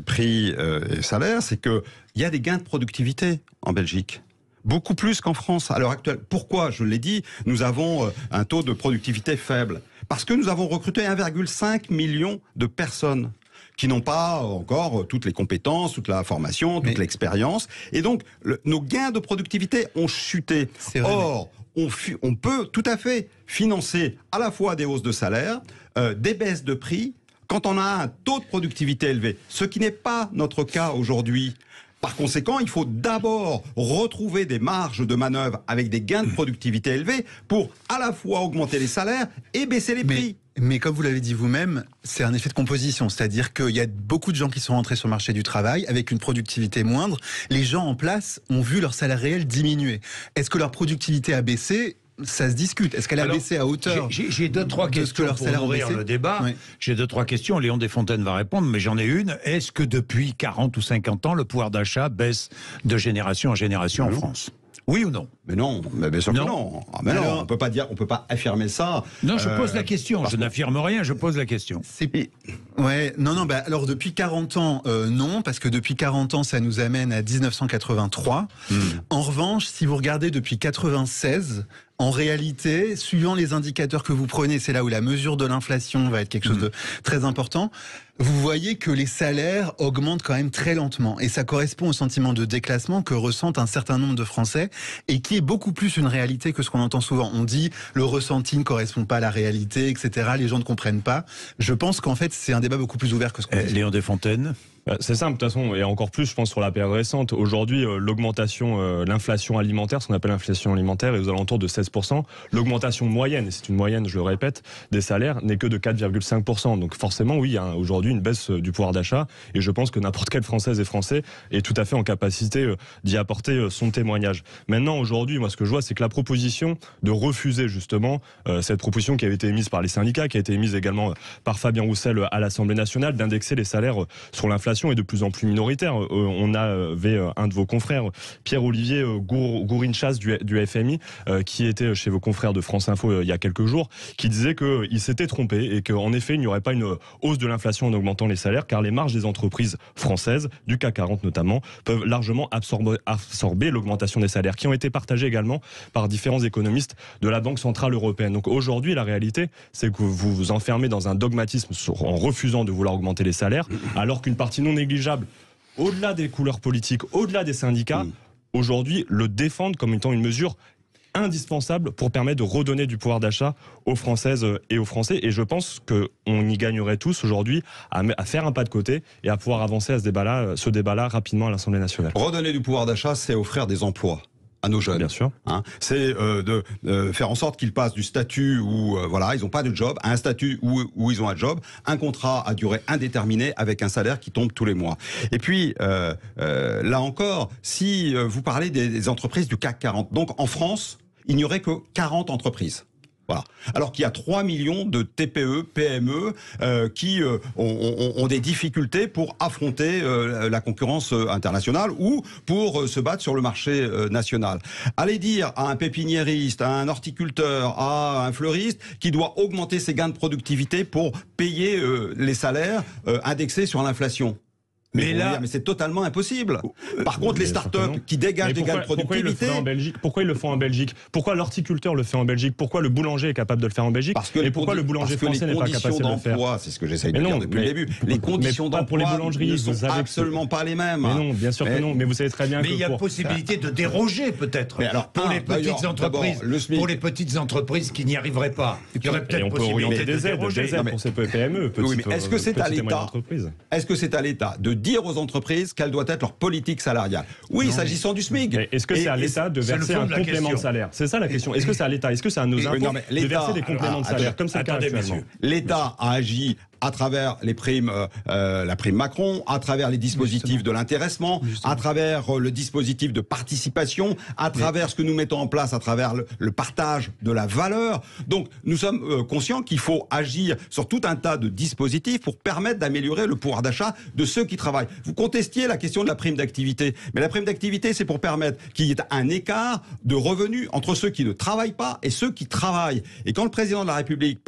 prix salaire, c'est qu'il y a des gains de productivité en Belgique. Beaucoup plus qu'en France à l'heure actuelle. Pourquoi ? Je l'ai dit, nous avons un taux de productivité faible. Parce que nous avons recruté 1,5 million de personnes qui n'ont pas encore toutes les compétences, toute la formation, toute l'expérience. Et donc, nos gains de productivité ont chuté. Or, on peut tout à fait financer à la fois des hausses de salaire, des baisses de prix, quand on a un taux de productivité élevé, ce qui n'est pas notre cas aujourd'hui. Par conséquent, il faut d'abord retrouver des marges de manœuvre avec des gains de productivité élevés pour à la fois augmenter les salaires et baisser les prix. Mais comme vous l'avez dit vous-même, c'est un effet de composition. C'est-à-dire qu'il y a beaucoup de gens qui sont rentrés sur le marché du travail avec une productivité moindre. Les gens en place ont vu leur salaire réel diminuer. Est-ce que leur productivité a baissé ? Ça se discute. Est-ce qu'elle a baissé à hauteur ? J'ai 2-3 questions pour nourrir le débat. J'ai 2-3 questions. Léon Desfontaines va répondre, mais j'en ai une. Est-ce que depuis 40 ou 50 ans, le pouvoir d'achat baisse de génération en génération en France ? Oui ou non ? Mais non, mais bien sûr que non. On peut pas dire, on peut pas affirmer ça. Non, je pose la question. Je n'affirme rien, je pose la question. Alors depuis 40 ans, non, parce que depuis 40 ans, ça nous amène à 1983. En revanche, si vous regardez depuis 96, en réalité, suivant les indicateurs que vous prenez, c'est là où la mesure de l'inflation va être quelque chose de très important. Vous voyez que les salaires augmentent quand même très lentement. Et ça correspond au sentiment de déclassement que ressentent un certain nombre de Français et qui est beaucoup plus une réalité que ce qu'on entend souvent. On dit le ressenti ne correspond pas à la réalité, etc. Les gens ne comprennent pas. Je pense qu'en fait, c'est un débat beaucoup plus ouvert que ce qu'on dit. Léon Desfontaines ? C'est simple, de toute façon, et encore plus, je pense, sur la période récente. Aujourd'hui, l'augmentation, l'inflation alimentaire, ce qu'on appelle l'inflation alimentaire, est aux alentours de 16%. L'augmentation moyenne, et c'est une moyenne, je le répète, des salaires n'est que de 4,5%. Donc forcément, oui, il y a aujourd'hui une baisse du pouvoir d'achat, et je pense que n'importe quelle Française et Français est tout à fait en capacité d'y apporter son témoignage. Maintenant, aujourd'hui, moi, ce que je vois, c'est que la proposition de refuser, justement, cette proposition qui avait été émise par les syndicats, qui a été émise également par Fabien Roussel à l'Assemblée nationale, d'indexer les salaires sur l'inflation l'inflation est de plus en plus minoritaire. On avait un de vos confrères, Pierre-Olivier Gourinchas du FMI, qui était chez vos confrères de France Info il y a quelques jours, qui disait qu'il s'était trompé et qu'en effet, il n'y aurait pas une hausse de l'inflation en augmentant les salaires, car les marges des entreprises françaises, du CAC 40 notamment, peuvent largement absorber l'augmentation des salaires, qui ont été partagés également par différents économistes de la Banque Centrale Européenne. Donc aujourd'hui, la réalité, c'est que vous vous enfermez dans un dogmatisme en refusant de vouloir augmenter les salaires, alors qu'une partie non négligeable, au-delà des couleurs politiques, au-delà des syndicats, aujourd'hui le défendent comme étant une mesure indispensable pour permettre de redonner du pouvoir d'achat aux Françaises et aux Français. Et je pense qu'on y gagnerait tous aujourd'hui à faire un pas de côté et à pouvoir avancer à ce débat-là rapidement à l'Assemblée nationale. Redonner du pouvoir d'achat, c'est offrir des emplois à nos jeunes. Bien sûr. C'est de faire en sorte qu'ils passent du statut où ils n'ont pas de job à un statut où ils ont un job, un contrat à durée indéterminée avec un salaire qui tombe tous les mois. Et puis, là encore, si vous parlez des entreprises du CAC 40, donc en France, il n'y aurait que 40 entreprises. Voilà. Alors qu'il y a 3 millions de TPE, PME qui ont des difficultés pour affronter la concurrence internationale ou pour se battre sur le marché national. Allez dire à un pépiniériste, à un horticulteur, à un fleuriste qui doit augmenter ses gains de productivité pour payer les salaires indexés sur l'inflation. Mais c'est totalement impossible. Par contre, les startups qui dégagent des gains de productivité... Pourquoi ils le font en Belgique? Pourquoi l'horticulteur le fait en Belgique? Pourquoi le boulanger est capable de le faire en Belgique? Et pourquoi le boulanger français n'est pas capable de le faire? C'est ce que j'essaye de dire depuis le début. Les conditions d'emploi ne sont absolument pas les mêmes. Mais non, bien sûr que non. Mais vous savez très bien que... Mais il y a possibilité de déroger peut-être pour les petites entreprises. Pour les petites entreprises qui n'y arriveraient pas. Il y aurait peut-être possibilité de déroger. Des aides pour ces PME. Est-ce que c'est à l'État? Est-ce que c'est à l'État de dire aux entreprises quelle doit être leur politique salariale? Oui, s'agissant du SMIC. Est-ce que c'est à l'État de verser un complément de salaire? C'est ça la question. Est-ce que c'est à l'État? Est-ce que c'est à nos impôts de verser des compléments de salaire, comme c'est le cas actuellement? L'État a agi à travers les primes, la prime Macron, à travers les dispositifs de l'intéressement, à travers le dispositif de participation, à travers ce que nous mettons en place, à travers le partage de la valeur. Donc, nous sommes conscients qu'il faut agir sur tout un tas de dispositifs pour permettre d'améliorer le pouvoir d'achat de ceux qui travaillent. Vous contestiez la question de la prime d'activité, mais la prime d'activité, c'est pour permettre qu'il y ait un écart de revenus entre ceux qui ne travaillent pas et ceux qui travaillent. Et quand le président de la République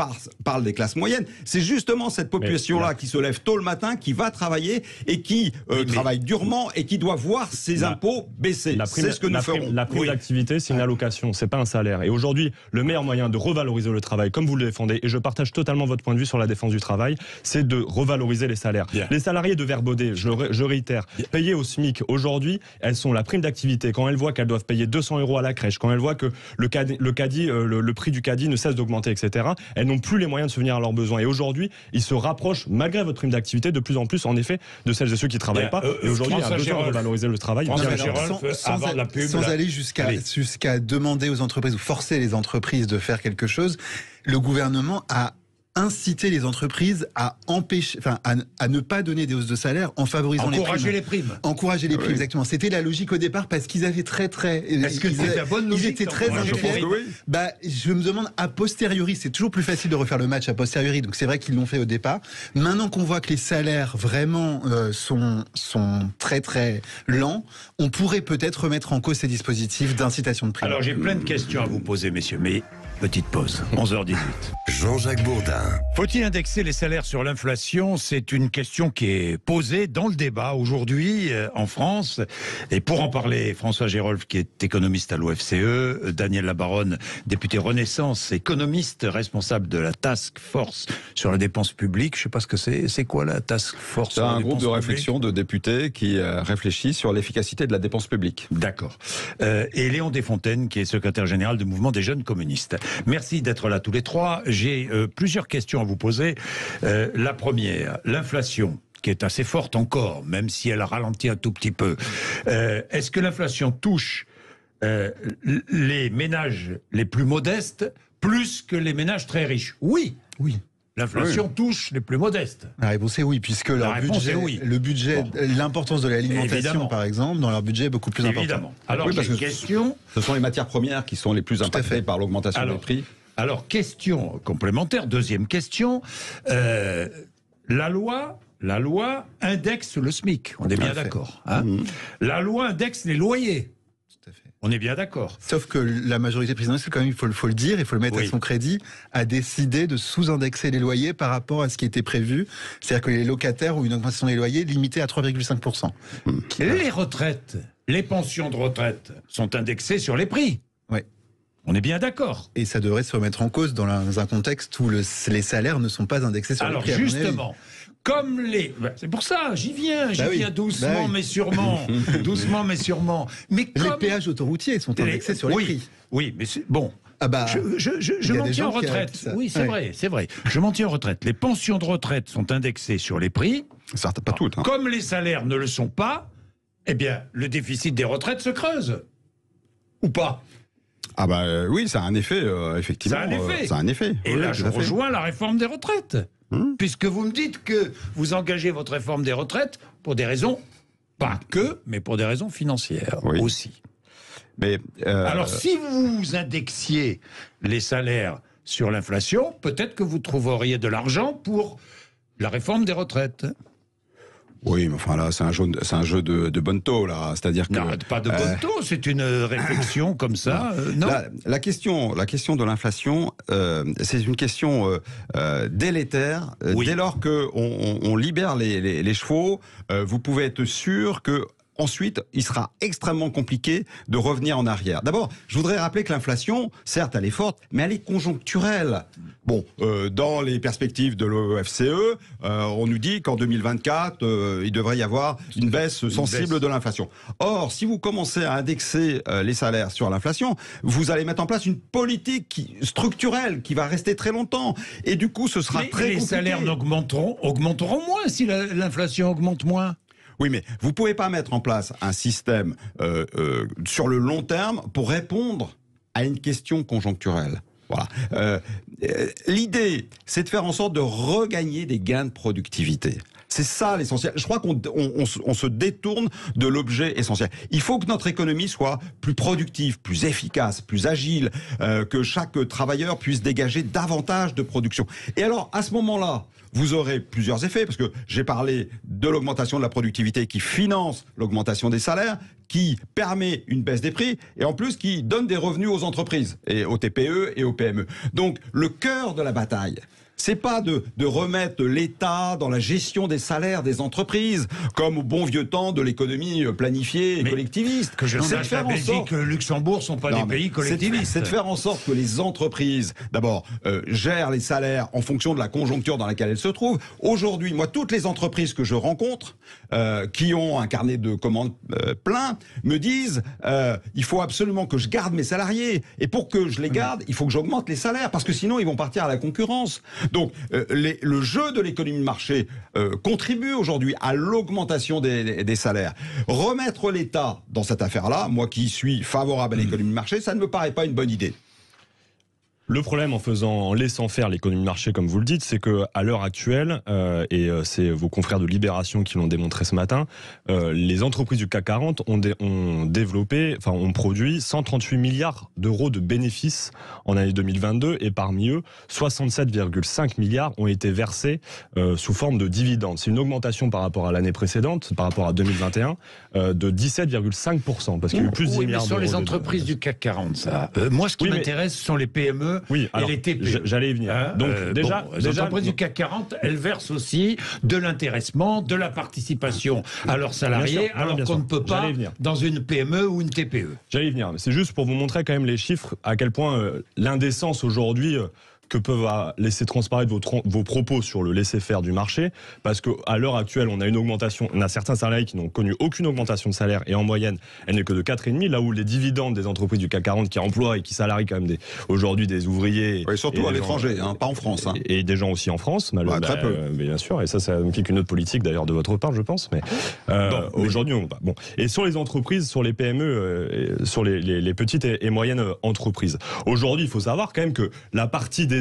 parle des classes moyennes, c'est justement cette population-là qui se lève tôt le matin, qui va travailler et qui travaille durement et qui doit voir ses impôts baisser. C'est ce que nous ferons. La prime d'activité, c'est une allocation, c'est pas un salaire. Et aujourd'hui, le meilleur moyen de revaloriser le travail, comme vous le défendez, et je partage totalement votre point de vue sur la défense du travail, c'est de revaloriser les salaires. Les salariés de Verbaudet, je réitère, payés au SMIC, aujourd'hui, elles sont la prime d'activité. Quand elles voient qu'elles doivent payer 200 € à la crèche, quand elles voient que le prix du caddie ne cesse d'augmenter, etc., elles n'ont plus les moyens de subvenir à leurs besoins. Et aujourd'hui, ils se rapprochent, malgré votre prime d'activité, de plus en plus, en effet, de celles et ceux qui ne travaillent pas. Et aujourd'hui, il y a besoin de valoriser le travail. Sans aller jusqu'à demander aux entreprises ou forcer les entreprises de faire quelque chose, le gouvernement a inciter les entreprises à empêcher, à ne pas donner des hausses de salaire en favorisant encourager les primes. Encourager les primes, exactement. C'était la logique au départ parce qu'ils avaient Est-ce que c'est la bonne logique? Ils étaient très inquiets. Je me demande a posteriori, c'est toujours plus facile de refaire le match a posteriori, donc c'est vrai qu'ils l'ont fait au départ. Maintenant qu'on voit que les salaires vraiment sont très très lents, on pourrait peut-être remettre en cause ces dispositifs d'incitation de prime. Alors j'ai plein de questions à vous poser, messieurs, mais petite pause, 11h18. Jean-Jacques Bourdin. Faut-il indexer les salaires sur l'inflation? C'est une question qui est posée dans le débat aujourd'hui en France. Et pour en parler, François Gérolf, qui est économiste à l'OFCE, Daniel Labaronne, député Renaissance, économiste, responsable de la Task Force sur la dépense publique. Je ne sais pas ce que c'est. C'est quoi la Task Force? C'est un groupe de réflexion de députés qui réfléchit sur l'efficacité de la dépense publique. D'accord. Et Léon Desfontaines, qui est secrétaire général du mouvement des jeunes communistes. Merci d'être là tous les trois. J'ai plusieurs questions à vous poser. La première, l'inflation, qui est assez forte encore, même si elle a ralenti un tout petit peu. Est-ce que l'inflation touche les ménages les plus modestes plus que les ménages très riches? Oui. Oui. L'inflation touche les plus modestes. La réponse est oui, puisque leur budget, le budget, l'importance de l'alimentation, par exemple, dans leur budget est beaucoup plus important. Alors, oui, parce que question... ce sont les matières premières qui sont les plus impactées par l'augmentation des prix. Alors, question complémentaire, deuxième question. La loi la loi indexe le SMIC. On est bien d'accord. Hein. La loi indexe les loyers. On est bien d'accord. Sauf que la majorité présidentielle, quand même, il faut le dire, il faut le mettre à son crédit, a décidé de sous-indexer les loyers par rapport à ce qui était prévu. C'est-à-dire que les locataires ont une augmentation des loyers limitée à 3,5%. Les retraites, les pensions de retraite sont indexées sur les prix. Oui. On est bien d'accord. Et ça devrait se remettre en cause dans un contexte où les salaires ne sont pas indexés sur les prix. Alors justement, comme les... C'est pour ça, j'y viens doucement mais sûrement. Doucement mais sûrement. Mais comme... Les péages autoroutiers sont indexés sur les prix. Oui, mais c'est... Bon, je m'en tiens en retraite. Oui, c'est vrai. Je m'en tiens en retraite. Les pensions de retraite sont indexées sur les prix. Ça, pas toutes. Hein. Comme les salaires ne le sont pas, eh bien, le déficit des retraites se creuse. Ou pas? Ah oui, ça a un effet, effectivement. Ça a un effet. Et là, je rejoins la réforme des retraites. Puisque vous me dites que vous engagez votre réforme des retraites pour des raisons, pas que, mais pour des raisons financières aussi. Mais alors, si vous indexiez les salaires sur l'inflation, peut-être que vous trouveriez de l'argent pour la réforme des retraites. Oui, mais enfin là, c'est un jeu de bonne taux, là. C'est-à-dire que... Non, pas de bonne taux, c'est une réflexion comme ça. Non. La question de l'inflation, c'est une question délétère. Dès lors qu'on libère les chevaux, vous pouvez être sûr que... Ensuite, il sera extrêmement compliqué de revenir en arrière. D'abord, je voudrais rappeler que l'inflation, certes, elle est forte, mais elle est conjoncturelle. Bon, dans les perspectives de l'OFCE, on nous dit qu'en 2024, il devrait y avoir une baisse sensible de l'inflation. Or, si vous commencez à indexer les salaires sur l'inflation, vous allez mettre en place une politique structurelle qui va rester très longtemps. Et du coup, ce sera très compliqué. Les salaires augmenteront moins si l'inflation augmente moins. Oui, mais vous ne pouvez pas mettre en place un système sur le long terme pour répondre à une question conjoncturelle. Voilà. L'idée, c'est de faire en sorte de regagner des gains de productivité. C'est ça l'essentiel. Je crois qu'on se détourne de l'objet essentiel. Il faut que notre économie soit plus productive, plus efficace, plus agile, que chaque travailleur puisse dégager davantage de production. Et alors, à ce moment-là, vous aurez plusieurs effets, parce que j'ai parlé de l'augmentation de la productivité qui finance l'augmentation des salaires, qui permet une baisse des prix, et en plus qui donne des revenus aux entreprises, et aux TPE et aux PME. Donc le cœur de la bataille, c'est pas de remettre l'État dans la gestion des salaires des entreprises, comme au bon vieux temps de l'économie planifiée et collectiviste. Que je sache, la Belgique, le Luxembourg sont pas des pays collectivistes. C'est de faire en sorte que les entreprises, d'abord, gèrent les salaires en fonction de la conjoncture dans laquelle elles se trouvent. Aujourd'hui, moi, toutes les entreprises que je rencontre, qui ont un carnet de commandes plein, me disent il faut absolument que je garde mes salariés. Et pour que je les garde, il faut que j'augmente les salaires, parce que sinon, ils vont partir à la concurrence. Donc, le jeu de l'économie de marché contribue aujourd'hui à l'augmentation des salaires. Remettre l'État dans cette affaire-là, moi qui suis favorable à l'économie de marché, ça ne me paraît pas une bonne idée. Le problème en laissant faire l'économie de marché, comme vous le dites, c'est qu'à l'heure actuelle, et c'est vos confrères de Libération qui l'ont démontré ce matin, les entreprises du CAC 40 ont produit 138 milliards d'euros de bénéfices en année 2022, et parmi eux, 67,5 milliards ont été versés sous forme de dividendes. C'est une augmentation par rapport à l'année précédente, par rapport à 2021, de 17,5%, parce qu'il y a eu plus de 10 milliards d'euros. Mais sur les entreprises du CAC 40, ça. Moi, ce qui m'intéresse, ce sont les PME. Oui, alors, et les TPE. J'allais y venir. Donc, les entreprises du CAC 40, elles versent aussi de l'intéressement, de la participation à leurs salariés, alors qu'on ne peut pas dans une PME ou une TPE. J'allais y venir. C'est juste pour vous montrer quand même les chiffres, à quel point l'indécence aujourd'hui que peuvent laisser transparaître vos propos sur le laisser-faire du marché, parce qu'à l'heure actuelle, on a une augmentation, on a certains salariés qui n'ont connu aucune augmentation de salaire, et en moyenne, elle n'est que de 4,5, là où les dividendes des entreprises du CAC 40 qui emploient et qui salarient quand même aujourd'hui des ouvriers... Oui, surtout à l'étranger, pas en France. Et des gens aussi en France, malheureusement. Très peu. Bien sûr, et ça implique une autre politique d'ailleurs de votre part, je pense, mais aujourd'hui, on va. Bon. Et sur les entreprises, sur les PME, sur les petites et moyennes entreprises, aujourd'hui, il faut savoir quand même que la partie des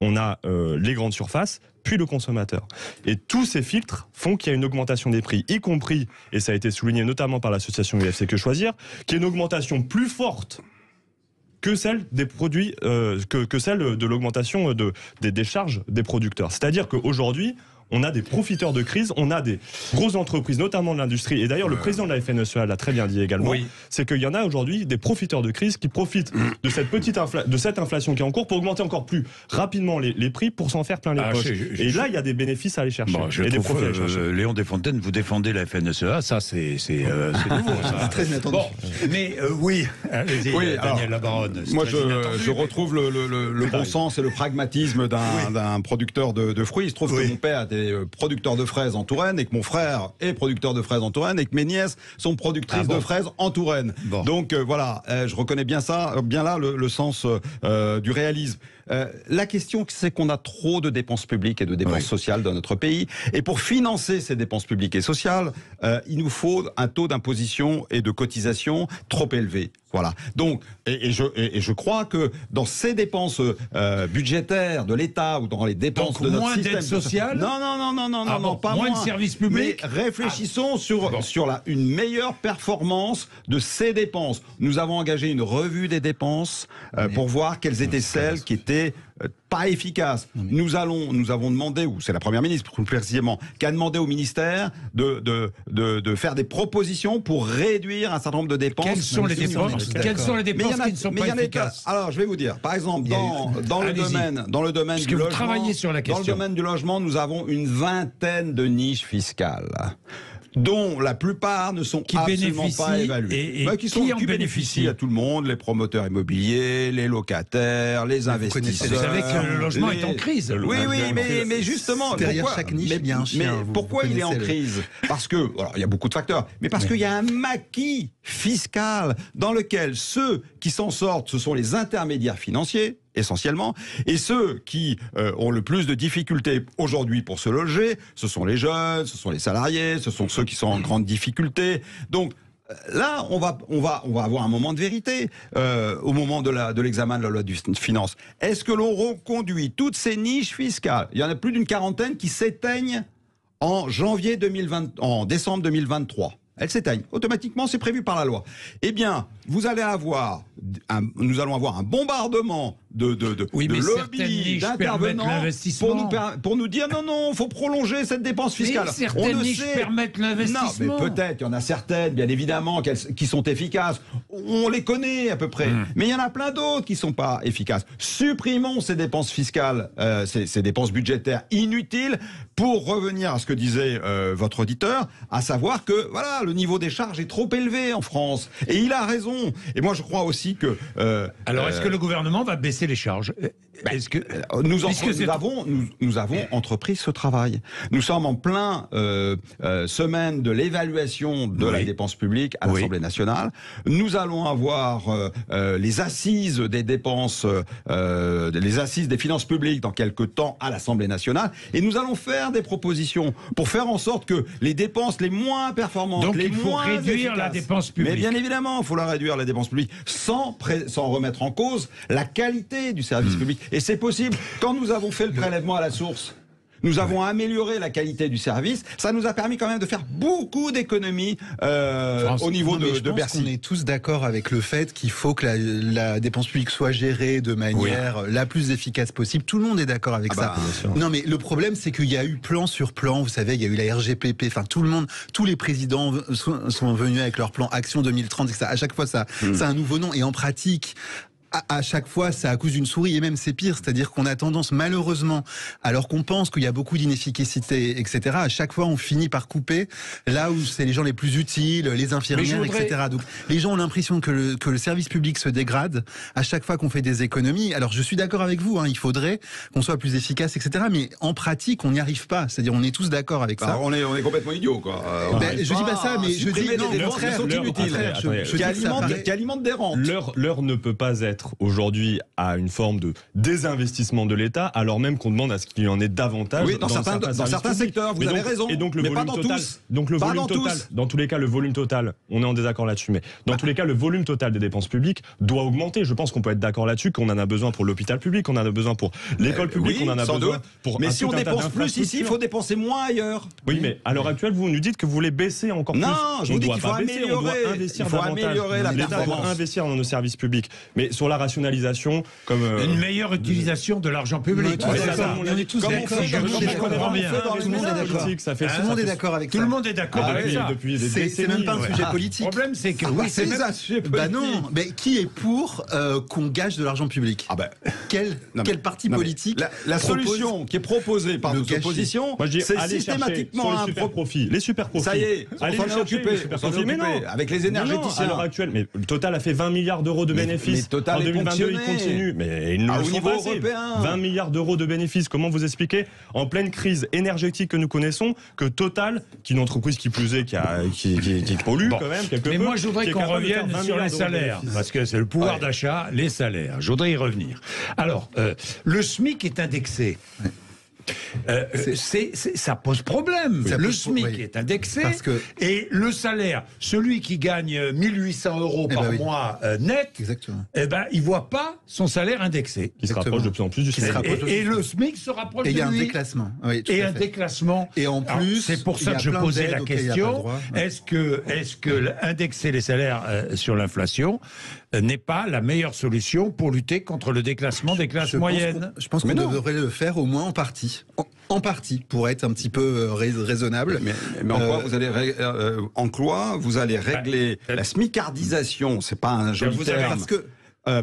on a les grandes surfaces, puis le consommateur. Et tous ces filtres font qu'il y a une augmentation des prix, y compris, et ça a été souligné notamment par l'association UFC Que Choisir, qui est une augmentation plus forte que celle des produits, que celle de l'augmentation des charges des producteurs. C'est-à-dire qu'aujourd'hui, on a des profiteurs de crise, on a des grosses entreprises, notamment de l'industrie. Et d'ailleurs, le président de la FNSEA l'a très bien dit également. Oui. C'est qu'il y en a aujourd'hui des profiteurs de crise qui profitent de cette inflation qui est en cours pour augmenter encore plus rapidement les prix pour s'en faire plein les poches. Et là, il y a des bénéfices à aller chercher. Bon, et des profits à aller chercher. Léon Desfontaines, vous défendez la FNSEA, ça c'est nouveau. Ça. Très inattendu. Bon, mais oui, allez-y, Daniel Labaronne. Moi, je retrouve le bon sens et le pragmatisme d'un producteur de fruits. Il se trouve que mon père était producteur de fraises en Touraine et que mon frère est producteur de fraises en Touraine et que mes nièces sont productrices de fraises en Touraine. Bon. Donc voilà, je reconnais bien là le sens du réalisme. La question, c'est qu'on a trop de dépenses publiques et de dépenses sociales dans notre pays. Et pour financer ces dépenses publiques et sociales, il nous faut un taux d'imposition et de cotisation trop élevé. Voilà. Donc, et je crois que dans ces dépenses budgétaires de l'État ou dans les dépenses de notre système social. Non, pas moins de services publics. Mais réfléchissons sur une meilleure performance de ces dépenses. Nous avons engagé une revue des dépenses pour voir quelles étaient celles qui étaient pas efficaces. Nous avons demandé, ou c'est la Première ministre plus précisément, qui a demandé au ministère de faire des propositions pour réduire un certain nombre de dépenses. Quelles sont les dépenses qui ne sont pas efficaces? Alors, je vais vous dire, par exemple, dans le domaine du logement, travaillez sur la question. Dans le domaine du logement, nous avons une vingtaine de niches fiscales, dont la plupart ne sont absolument pas évaluées. Qui bénéficient à tout le monde, les promoteurs immobiliers, les locataires, les investisseurs. Vous savez que le logement est en crise. Oui, mais justement, derrière chaque niche, il y a un chien. Mais pourquoi il est en crise? Parce que, alors, il y a beaucoup de facteurs, mais parce qu'il y a un maquis fiscal dans lequel ceux qui s'en sortent, ce sont les intermédiaires financiers, essentiellement, et ceux qui ont le plus de difficultés aujourd'hui pour se loger, ce sont les jeunes, ce sont les salariés, ce sont ceux qui sont en grande difficulté. Donc là, on va avoir un moment de vérité au moment de l'examen de la loi de finances. Est-ce que l'on reconduit toutes ces niches fiscales? Il y en a plus d'une quarantaine qui s'éteignent en décembre 2023. Elles s'éteignent. Automatiquement, c'est prévu par la loi. Eh bien, nous allons avoir un bombardement de lobbies, d'intervenants pour nous dire non, il faut prolonger cette dépense fiscale. Mais certaines niches permettent l'investissement. Non, mais peut-être, il y en a certaines, bien évidemment, qui sont efficaces. On les connaît à peu près. Mais il y en a plein d'autres qui ne sont pas efficaces. Supprimons ces dépenses fiscales, ces dépenses budgétaires inutiles, pour revenir à ce que disait votre auditeur, à savoir que voilà, le niveau des charges est trop élevé en France. Et il a raison. Et moi, je crois aussi que... Alors, est-ce que le gouvernement va baisser les charges? Nous avons entrepris ce travail. Nous sommes en plein semaine de l'évaluation de la dépense publique à l'Assemblée nationale. Nous allons avoir les assises des dépenses, les assises des finances publiques dans quelques temps à l'Assemblée nationale. Et nous allons faire des propositions pour faire en sorte que les dépenses les moins performantes, donc il faut réduire la dépense publique. Mais bien évidemment, il faut la réduire, la dépense publique, sans remettre en cause la qualité du service public. Et c'est possible. Quand nous avons fait le prélèvement à la source, nous avons amélioré la qualité du service. Ça nous a permis quand même de faire beaucoup d'économies au niveau de Bercy. On est tous d'accord avec le fait qu'il faut que la dépense publique soit gérée de manière la plus efficace possible. Tout le monde est d'accord avec ça. Non, mais le problème, c'est qu'il y a eu plan sur plan. Vous savez, il y a eu la RGPP. Enfin, tout le monde, tous les présidents sont venus avec leur plan Action 2030. À chaque fois, ça a un nouveau nom. Et en pratique, à chaque fois, ça accouche d'une souris, et même c'est pire, c'est-à-dire qu'on a tendance, malheureusement, alors qu'on pense qu'il y a beaucoup d'inefficacité, etc., à chaque fois, on finit par couper là où c'est les gens les plus utiles, les infirmières, etc. Donc, les gens ont l'impression que le service public se dégrade à chaque fois qu'on fait des économies. Alors, je suis d'accord avec vous, il faudrait qu'on soit plus efficace, etc., mais en pratique, on n'y arrive pas. C'est-à-dire, on est tous d'accord avec ça. On est complètement idiots, quoi. Je dis pas ça, mais je dis non, des dépenses qui sont inutiles, qui alimentent des rentes. L'heure ne peut pas être être aujourd'hui à une forme de désinvestissement de l'État, alors même qu'on demande à ce qu'il y en ait davantage. Oui, dans certains secteurs, vous avez raison. Et donc le mais volume pas dans total. tous. Donc le Pas volume dans total. tous. Dans tous les cas, le volume total, on est en désaccord là-dessus, mais dans tous les cas, le volume total des dépenses publiques doit augmenter. Je pense qu'on peut être d'accord là-dessus, qu'on en a besoin pour l'hôpital public, on en a besoin pour l'école publique, oui, on en a sans besoin doute. pour. Mais un si on tout un tas dépense plus ici, il d'infrastructures. faut dépenser moins ailleurs. Oui, mais à l'heure actuelle, vous nous dites que vous voulez baisser encore plus. Non, je vous dis doit qu'il faut pas baisser, on doit améliorer. investir Il faut davantage. améliorer la L'État doit performance. investir dans nos services publics. Mais sur la rationalisation, comme. Une meilleure utilisation de l'argent public. On est tous d'accord. Tout le monde est d'accord. Ça fait Tout le monde est d'accord avec ça. Tout le monde est d'accord avec ça. depuis des C'est même pas un sujet Le politique. problème, c'est que oui, c'est même... Bah non, mais qui est pour qu'on gâche de l'argent public? Quel parti politique La propose solution qui est proposée par le nos gâcher? oppositions, Moi, je dis, c'est allez systématiquement chercher sur un les super profits. Les super profits. Ça y est, on Allez s'en les est chercher, occupé. les super profits. Mais non, avec les non, énergéticiens. à l'heure actuelle, mais le Total a fait 20 milliards d'euros de bénéfices. mais Total en est 2022, il ponctionné. continue. Mais ils ne Au le font niveau pas assez. européen. 20 milliards d'euros de bénéfices. Comment vous expliquez, en pleine crise énergétique que nous connaissons, que Total, qui est une entreprise qui plus est, qui pollue quand même quelque peu. Mais moi, je voudrais qui est qu'on capable de faire revienne 20 sur les milliards d'euros de salaires, bénéfices. parce que c'est le pouvoir d'achat, les salaires. Je voudrais y revenir. Alors, le SMIC est indexé. Ça pose problème. Le SMIC est indexé et le salaire, celui qui gagne 1800 euros par mois net, il ne voit pas son salaire indexé. Qui se rapproche de plus en plus du SMIC. Et le SMIC se rapproche de lui. Et il y a un déclassement. Oui, et un déclassement. Et en plus, c'est pour ça que je posais la question, est-ce que indexer les salaires sur l'inflation n'est pas la meilleure solution pour lutter contre le déclassement des classes moyennes? Je pense qu'on devrait le faire au moins en partie. En partie, pour être un petit peu raisonnable. Mais en quoi vous allez régler la smicardisation? C'est pas un joli terme. Parce que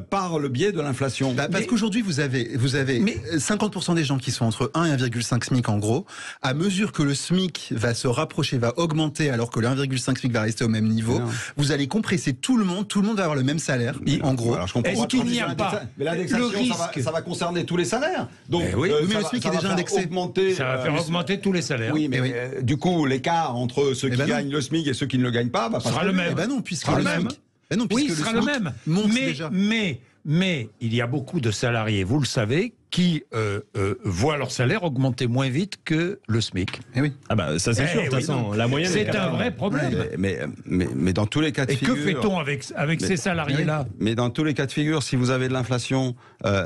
par le biais de l'inflation. Parce qu'aujourd'hui, vous avez 50% des gens qui sont entre 1 et 1,5 SMIC en gros. À mesure que le SMIC va se rapprocher, va augmenter, alors que le 1,5 SMIC va rester au même niveau, vous allez compresser tout le monde va avoir le même salaire, en gros. Alors, je comprends. Est-ce qu'il n'y a pas mais l'indexation, ça va concerner tous les salaires. Donc, mais le SMIC est déjà indexé. Ça va faire augmenter tous les salaires. Oui, mais du coup, l'écart entre ceux qui gagnent le SMIC et ceux qui ne le gagnent pas va sera le même. Eh ben non, puisque le SMIC. Oui, ce sera le même. Mais il y a beaucoup de salariés, vous le savez, qui voient leur salaire augmenter moins vite que le SMIC. Eh oui. Ah bah ça c'est sûr, de toute façon, la moyenne c'est un vrai problème. Mais dans tous les cas de figure... Et que fait-on avec ces salariés-là? Mais dans tous les cas de figure, si vous avez de l'inflation,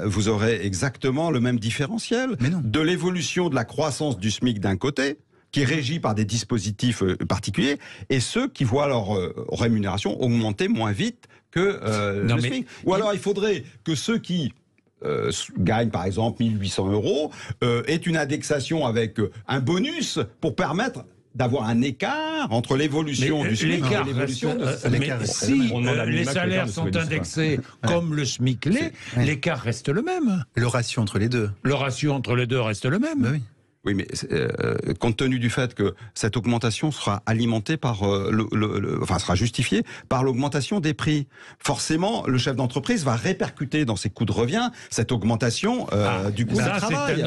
vous aurez exactement le même différentiel de l'évolution de la croissance du SMIC d'un côté, qui est régi par des dispositifs particuliers, et ceux qui voient leur rémunération augmenter moins vite que le SMIC. Ou alors il faudrait que ceux qui gagnent par exemple 1800 euros aient une indexation avec un bonus pour permettre d'avoir un écart entre l'évolution du SMIC et l'évolution de mais si les salaires sont indexés comme le SMIC l'est, l'écart reste le même. Le ratio entre les deux. Le ratio entre les deux reste le même. Ben oui. Oui, mais compte tenu du fait que cette augmentation sera alimentée par sera justifiée par l'augmentation des prix, forcément, le chef d'entreprise va répercuter dans ses coûts de revient cette augmentation du coût du travail.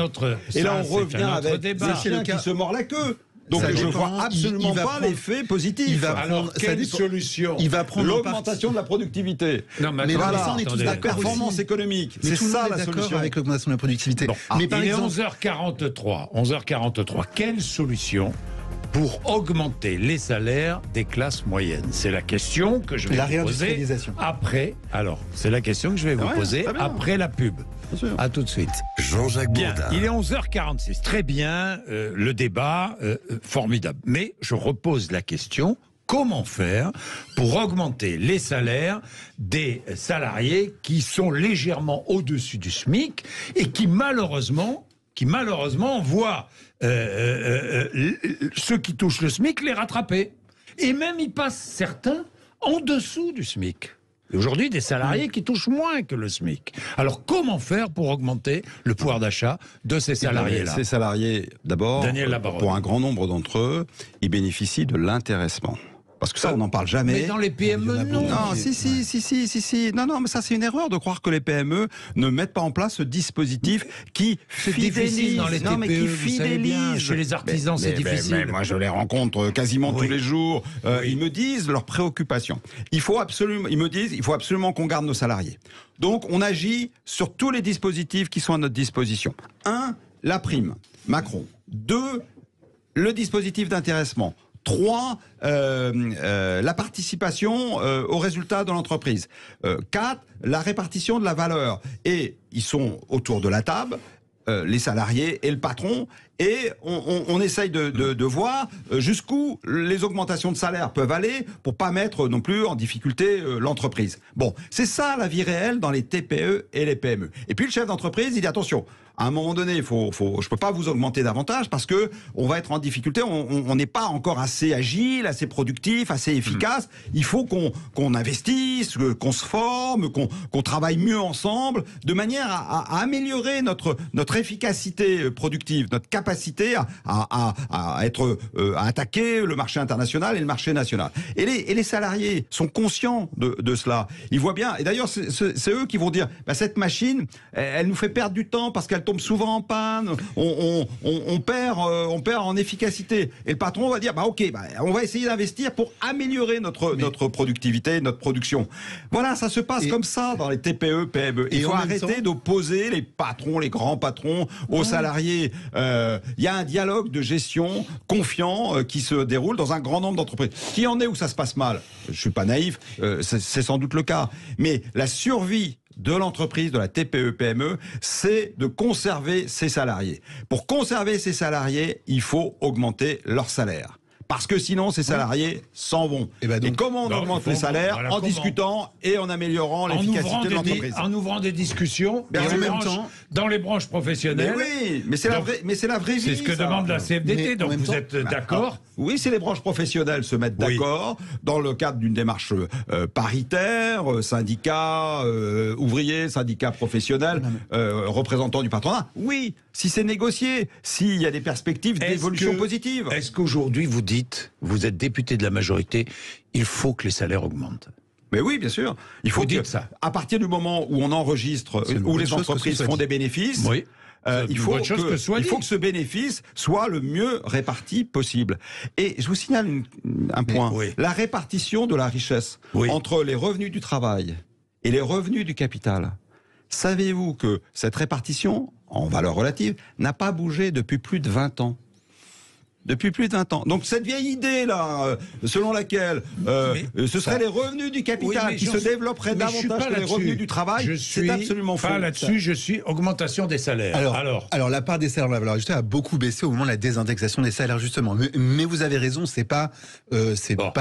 Et là, on revient avec des chiens qui se mordent la queue. Donc je ne vois absolument pas l'effet positif. Alors, quelle solution? Il va prendre l'augmentation de la productivité. Non, mais voilà, la performance économique. C'est ça la solution. Avec l'augmentation de la productivité. Bon, mais par exemple, 11h43. Quelle solution pour augmenter les salaires des classes moyennes? C'est la question que je vais vous poser après. Alors, c'est la question que je vais vous poser après la pub. À tout de suite. Jean-Jacques Bourdin. Il est 11h46. Très bien, le débat, formidable. Mais je repose la question, comment faire pour augmenter les salaires des salariés qui sont légèrement au-dessus du SMIC et qui malheureusement voient ceux qui touchent le SMIC les rattraper. Et même ils passent certains en dessous du SMIC. Aujourd'hui, des salariés qui touchent moins que le SMIC. Alors, comment faire pour augmenter le pouvoir d'achat de ces salariés-là? Ces salariés, d'abord, pour un grand nombre d'entre eux, ils bénéficient de l'intéressement. Parce que ça, on n'en parle jamais. Mais dans les PME, non. Non, si. Non, mais ça, c'est une erreur de croire que les PME ne mettent pas en place ce dispositif qui fidélise. Dans les TPE, mais qui fidélise. Chez les artisans, c'est difficile. Mais moi, je les rencontre quasiment tous les jours. Ils me disent leurs préoccupations. Ils me disent, il faut absolument qu'on garde nos salariés. Donc, on agit sur tous les dispositifs qui sont à notre disposition. 1, la prime, Macron. 2, le dispositif d'intéressement. 3, la participation aux résultats de l'entreprise. 4, la répartition de la valeur. Et ils sont autour de la table, les salariés et le patron, et on essaye de voir jusqu'où les augmentations de salaire peuvent aller pour pas mettre non plus en difficulté l'entreprise. Bon, c'est ça la vie réelle dans les TPE et les PME. Et puis le chef d'entreprise, il dit attention, à un moment donné, je peux pas vous augmenter davantage parce que on va être en difficulté, on n'est pas encore assez agile, assez productif, assez efficace. Il faut qu'on investisse, qu'on se forme, qu'on travaille mieux ensemble, de manière à améliorer notre efficacité productive, notre capacité à attaquer le marché international et le marché national. Et les salariés sont conscients de cela. Ils voient bien. Et d'ailleurs, c'est eux qui vont dire cette machine, elle nous fait perdre du temps parce qu'elle tombe souvent en panne. On perd en efficacité. Et le patron va dire on va essayer d'investir pour améliorer notre productivité, notre production. Voilà, ça se passe comme ça dans les TPE, PME. Il faut arrêter d'opposer les patrons, les grands patrons aux salariés. Il y a un dialogue de gestion confiant qui se déroule dans un grand nombre d'entreprises. Qui en est où ça se passe mal? Je suis pas naïf, c'est sans doute le cas. Mais la survie de l'entreprise, de la TPE-PME, c'est de conserver ses salariés. Pour conserver ses salariés, il faut augmenter leur salaire. Parce que sinon, ces salariés s'en vont. Et comment on augmente les salaires? En discutant et en améliorant l'efficacité de l'entreprise. En ouvrant des discussions dans les branches professionnelles. Mais oui, mais c'est la vraie vie. C'est ce que demande la CFDT, donc vous êtes d'accord? Oui, c'est les branches professionnelles se mettent d'accord dans le cadre d'une démarche paritaire, syndicats, ouvriers, syndicats professionnels, représentants du patronat. Oui, si c'est négocié, s'il y a des perspectives d'évolution positive. Est-ce qu'aujourd'hui vous vous êtes député de la majorité, il faut que les salaires augmentent? Mais oui, bien sûr. Il faut dire ça. À partir du moment où on enregistre, où les entreprises font des bénéfices, il faut que ce bénéfice soit le mieux réparti possible. Et je vous signale un point. La répartition de la richesse entre les revenus du travail et les revenus du capital. Savez-vous que cette répartition, en valeur relative, n'a pas bougé depuis plus de 20 ans? Depuis plus de 20 ans. Donc cette vieille idée-là, selon laquelle ce seraient les revenus du capital qui se développeraient davantage que les revenus du travail, c'est absolument faux. Pas là-dessus, je suis augmentation des salaires. Alors la part des salaires de la valeur ajoutée a beaucoup baissé au moment de la désindexation des salaires, justement. Mais vous avez raison, c'est pas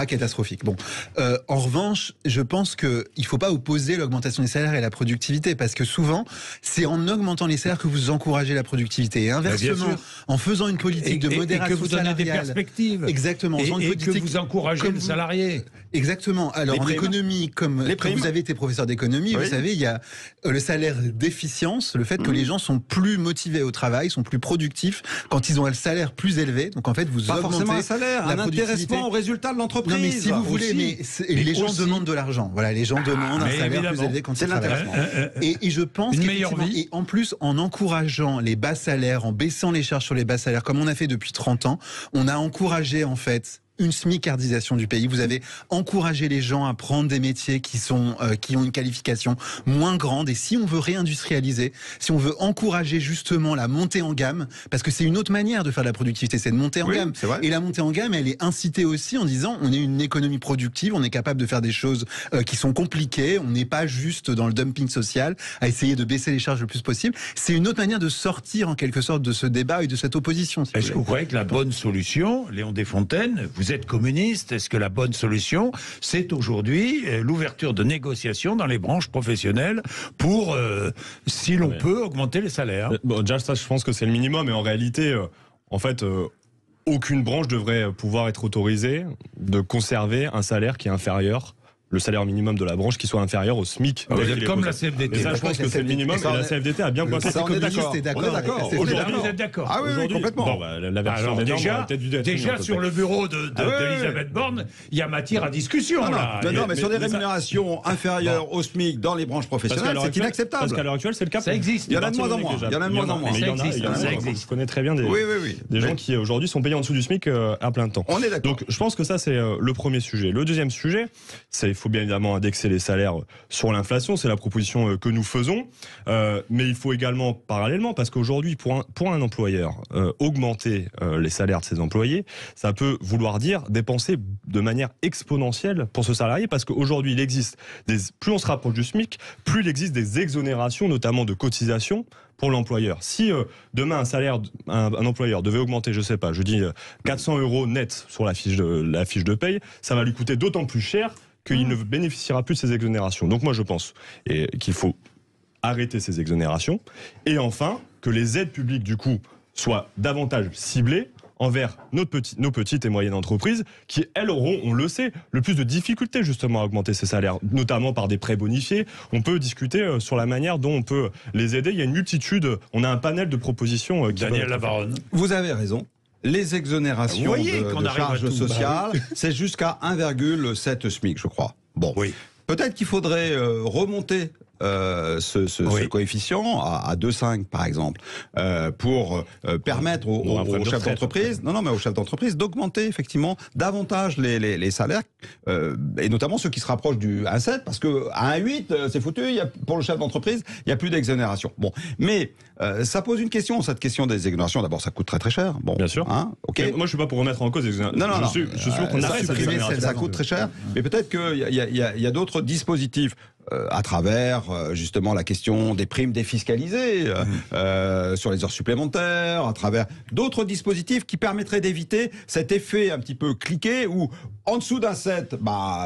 catastrophique. Bon, en revanche, je pense qu'il ne faut pas opposer l'augmentation des salaires et la productivité, parce que souvent, c'est en augmentant les salaires que vous encouragez la productivité. Et inversement, en faisant une politique de modération, donner des perspectives. Exactement. Et que vous encouragez le salarié. Exactement. Alors en économie, comme vous avez été professeur d'économie, vous savez, il y a le salaire d'efficience, le fait que les gens sont plus motivés au travail, sont plus productifs quand ils ont un salaire plus élevé. Donc en fait, vous pas augmentez forcément un salaire, un intéressement au résultat de l'entreprise. Non, mais si vous voulez, les gens demandent de l'argent. Voilà, les gens demandent un salaire plus élevé quand ils travaillent. Et je pense qu'effectivement, et en plus, en encourageant les bas salaires, en baissant les charges sur les bas salaires, comme on a fait depuis 30 ans, on a encouragé en fait une smicardisation du pays. Vous avez encouragé les gens à prendre des métiers qui ont une qualification moins grande. Et si on veut réindustrialiser, si on veut encourager justement la montée en gamme, parce que c'est une autre manière de faire de la productivité, c'est de monter en gamme. Et la montée en gamme, elle est incitée aussi en disant on est une économie productive, on est capable de faire des choses qui sont compliquées, on n'est pas juste dans le dumping social, à essayer de baisser les charges le plus possible. C'est une autre manière de sortir en quelque sorte de ce débat et de cette opposition. Est-ce que vous croyez que la bonne solution, Léon Desfontaines, vous êtes communiste, est-ce que la bonne solution, c'est aujourd'hui l'ouverture de négociations dans les branches professionnelles pour, si l'on peut, augmenter les salaires? Déjà, ça, je pense que c'est le minimum. Et en réalité, en fait, aucune branche devrait pouvoir être autorisée de conserver un salaire qui est inférieur le salaire minimum de la branche qui soit inférieur au SMIC. Vous êtes comme la CFDT. Et ça, je pense que c'est le minimum. Et la CFDT a bien pointé. On est d'accord. Aujourd'hui, vous êtes d'accord. Ah oui, complètement. Bon, la version des normes aurait peut-être dû être déjà sur le bureau d'Elisabeth Borne, il y a matière à discussion. Non, mais sur des rémunérations inférieures au SMIC dans les branches professionnelles, c'est inacceptable. Parce qu'à l'heure actuelle, c'est le cas. Ça existe. Il y en a de moins en moins. Ça existe. Je connais très bien des gens qui aujourd'hui sont payés en dessous du SMIC à plein temps. On est d'accord. Donc je pense que ça c'est le premier sujet. Le deuxième sujet, c'est il faut bien évidemment indexer les salaires sur l'inflation. C'est la proposition que nous faisons. Mais il faut également parallèlement, parce qu'aujourd'hui pour un employeur, augmenter les salaires de ses employés, ça peut vouloir dire dépenser de manière exponentielle pour ce salarié, parce qu'aujourd'hui il existe plus on se rapproche du SMIC, plus il existe des exonérations, notamment de cotisations pour l'employeur. Si demain un employeur devait augmenter, je sais pas, je dis 400 € net sur la fiche de paye, ça va lui coûter d'autant plus cher qu'il ne bénéficiera plus de ces exonérations. Donc moi je pense qu'il faut arrêter ces exonérations, et enfin que les aides publiques du coup soient davantage ciblées envers nos petites et moyennes entreprises qui, elles, auront, on le sait, le plus de difficultés justement à augmenter ces salaires, notamment par des prêts bonifiés. On peut discuter sur la manière dont on peut les aider. Il y a une multitude, on a un panel de propositions. Daniel Labaronne. Vous avez raison. Les exonérations de charges sociales, c'est jusqu'à 1,7 SMIC, je crois. Bon, peut-être qu'il faudrait remonter ce coefficient à 2,5 par exemple, pour permettre aux chefs d'entreprise, aux chefs d'entreprise d'augmenter effectivement davantage les salaires, et notamment ceux qui se rapprochent du 1,7, parce que à 1,8 c'est foutu. Pour le chef d'entreprise, il n'y a plus d'exonération. Bon, mais ça pose une question, cette question des exonérations. D'abord, ça coûte très très cher. Bon, bien sûr. Okay. Moi, je suis pas pour remettre en cause les exonérations. Je suis sûr qu'on arrête cette exonération. Ça coûte très cher, mais peut-être qu'il y a d'autres dispositifs. À travers justement la question des primes défiscalisées sur les heures supplémentaires, à travers d'autres dispositifs qui permettraient d'éviter cet effet un petit peu cliqué où en dessous d'un 7,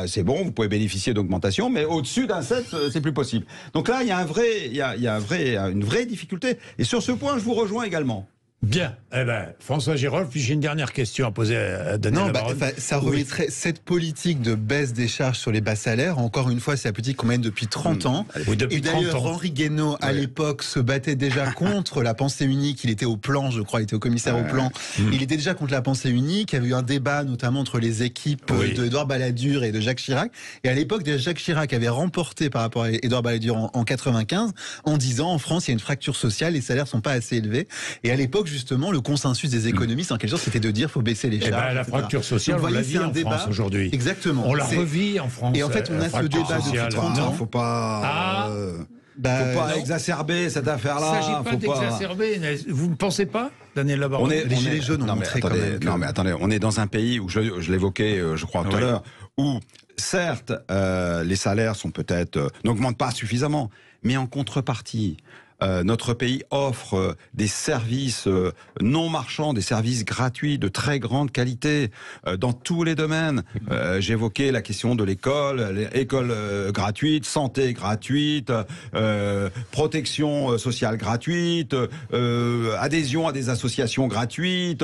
c'est bon, vous pouvez bénéficier d'augmentation, mais au-dessus d'un 7, c'est plus possible. Donc là, il y a une vraie difficulté. Et sur ce point, je vous rejoins également. Bien. François Girolf, puis j'ai une dernière question à poser à Daniel Labaronne. Ça remettrait cette politique de baisse des charges sur les bas salaires. Encore une fois, c'est la politique qu'on mène depuis 30 ans. Oui, depuis et d'ailleurs, 30 ans. Henri Guénaud, à l'époque, se battait déjà contre la pensée unique. Il était au plan, je crois, il était au commissaire au plan. Il était déjà contre la pensée unique. Il y avait eu un débat, notamment entre les équipes d'Édouard Balladur et de Jacques Chirac. Et à l'époque, déjà, Jacques Chirac avait remporté par rapport à Édouard Balladur en 95, en disant, en France, il y a une fracture sociale, les salaires sont pas assez élevés. Et à l'époque, justement, le consensus des économistes, en quelque sorte, c'était de dire faut baisser les charges. La fracture sociale, on la vit en France aujourd'hui. Exactement. On la revit en France. Et en fait, on a ce débat depuis 30 ans. Faut pas exacerber cette affaire-là. Il ne s'agit pas d'exacerber. Vous ne pensez pas, Daniel Labaronne? Les Gilets jaunes ont montré quand même. Non, mais attendez, on est dans un pays où, je l'évoquais, je crois, tout à l'heure, où, certes, les salaires n'augmentent pas suffisamment, mais en contrepartie, notre pays offre des services non marchands, des services gratuits de très grande qualité dans tous les domaines. J'évoquais la question de l'école gratuite, santé gratuite, protection sociale gratuite, adhésion à des associations gratuites,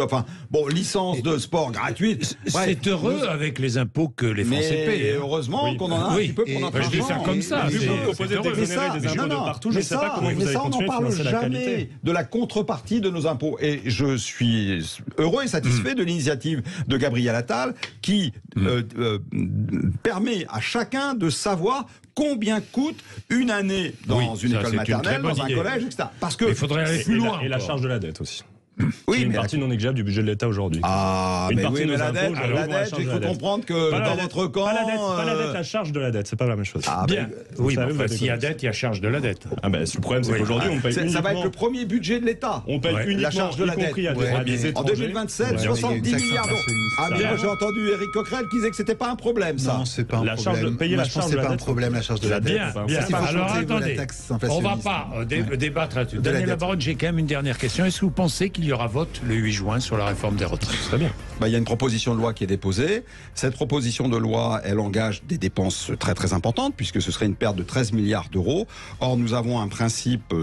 licence de sport gratuite. C'est heureux avec les impôts que les Français payent. Heureusement qu'on en a un petit peu pour notre argent. Je vais faire comme ça. Vous proposez d'exonérer des impôts de partout, je ne sais pas comment vous allez on n'en parle jamais de la contrepartie de nos impôts. Et je suis heureux et satisfait de l'initiative de Gabriel Attal qui permet à chacun de savoir combien coûte une année dans une école maternelle, dans un collège, etc. Parce que il faudrait aller plus loin. Et la charge de la dette aussi. Oui, c'est une partie non négligeable du budget de l'État aujourd'hui. Mais la dette, il faut comprendre que dans votre camp... Pas la dette, la charge de la dette, c'est pas la même chose. Bien. Oui, mais s'il y a dette, il y a charge de la dette. Le problème, c'est qu'aujourd'hui, on paye uniquement... Ça va être le premier budget de l'État. On paye uniquement, la charge de la dette. En 2027, 70 milliards d'euros. J'ai entendu Éric Coquerel qui disait que c'était pas un problème, ça. Non, c'est pas un problème. Payer la charge de la dette, c'est pas un problème, la charge de la dette. Bien. Alors, attendez. On va pas débattre là-dessus. Daniel Labaronne, j'ai quand même une dernière question. Est-ce que vous pensez qu'il y aura vote le 8 juin sur la réforme des retraites? Très bien. Il y a une proposition de loi qui est déposée. Cette proposition de loi, elle engage des dépenses très très importantes puisque ce serait une perte de 13 milliards d'euros. Or, nous avons un principe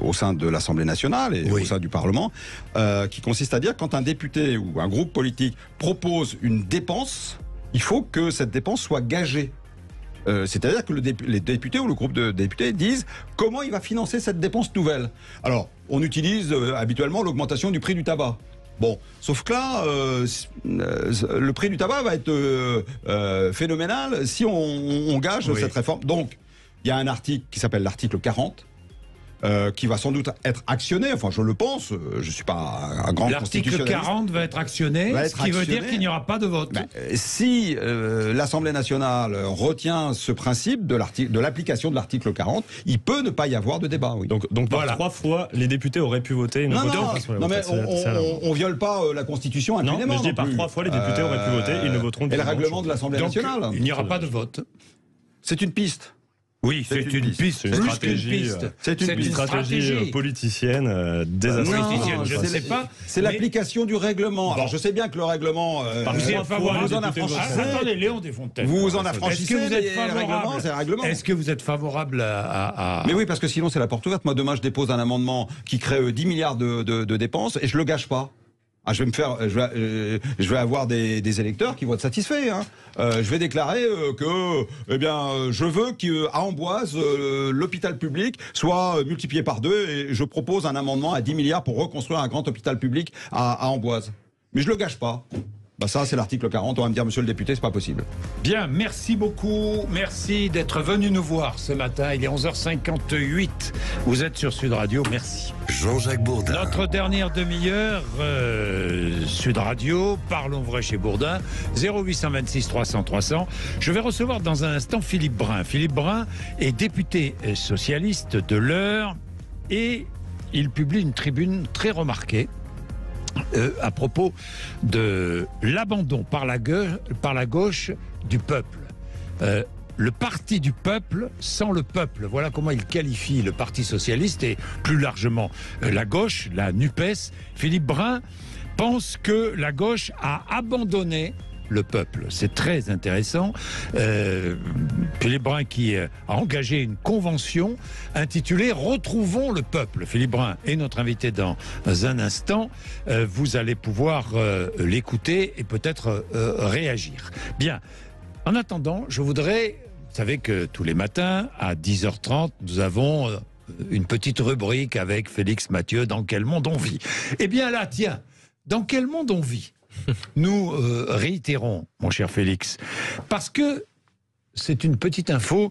au sein de l'Assemblée nationale et au sein du Parlement qui consiste à dire que quand un député ou un groupe politique propose une dépense, il faut que cette dépense soit gagée. C'est-à-dire que les députés ou le groupe de députés disent comment il va financer cette dépense nouvelle. Alors, on utilise habituellement l'augmentation du prix du tabac. Bon, sauf que là, le prix du tabac va être phénoménal si on gage cette réforme. Donc, il y a un article qui s'appelle l'article 40, qui va sans doute être actionné, enfin je le pense, je ne suis pas un grand constitutionnaliste. L'article 40 va être actionné, ce qui veut dire qu'il n'y aura pas de vote. Si l'Assemblée nationale retient ce principe de l'application de l'article 40, il peut ne pas y avoir de débat. Oui. Donc par 3 fois, les députés auraient pu voter. Non, mais on ne viole pas la Constitution impunément. Non, mais je dis par 3 fois, les députés auraient pu voter, ils ne voteront que. Et le règlement de l'Assemblée nationale. Il n'y aura pas de vote. C'est une piste. Oui, c'est une piste. C'est une stratégie politicienne désastreuse. Je ne sais pas. C'est l'application du règlement. Alors je sais bien que le règlement. Vous en affranchissez. Attendez, Léon Desfontaines. Vous en affranchissez. Est-ce que vous êtes favorable à. Mais oui, parce que sinon c'est la porte ouverte. Moi demain je dépose un amendement qui crée 10 milliards de dépenses et je le gâche pas. Je vais avoir des électeurs qui vont être satisfaits. Hein. Je vais déclarer que, je veux qu'à Amboise, l'hôpital public soit multiplié par 2 et je propose un amendement à 10 milliards pour reconstruire un grand hôpital public à Amboise. Mais je le gâche pas. Ça, c'est l'article 40. On va me dire, monsieur le député, c'est pas possible. Bien, merci beaucoup. Merci d'être venu nous voir ce matin. Il est 11h58. Vous êtes sur Sud Radio. Merci. Jean-Jacques Bourdin. Notre dernière demi-heure, Sud Radio, Parlons vrai chez Bourdin, 0826 300 300. Je vais recevoir dans un instant Philippe Brun. Philippe Brun est député socialiste de l'Eure et il publie une tribune très remarquée à propos de l'abandon par la gauche du peuple. Le parti du peuple sans le peuple. Voilà comment il qualifie le Parti socialiste et plus largement la gauche, la NUPES. Philippe Brun pense que la gauche a abandonné le peuple. C'est très intéressant. Philippe Brun qui a engagé une convention intitulée « Retrouvons le peuple ». Philippe Brun est notre invité dans un instant. Vous allez pouvoir l'écouter et peut-être réagir. Bien. En attendant, je voudrais... Vous savez que tous les matins, à 10h30, nous avons une petite rubrique avec Félix Mathieu, « Dans quel monde on vit ?» Eh bien là, tiens, dans quel monde on vit ? Nous réitérons, mon cher Félix, parce que c'est une petite info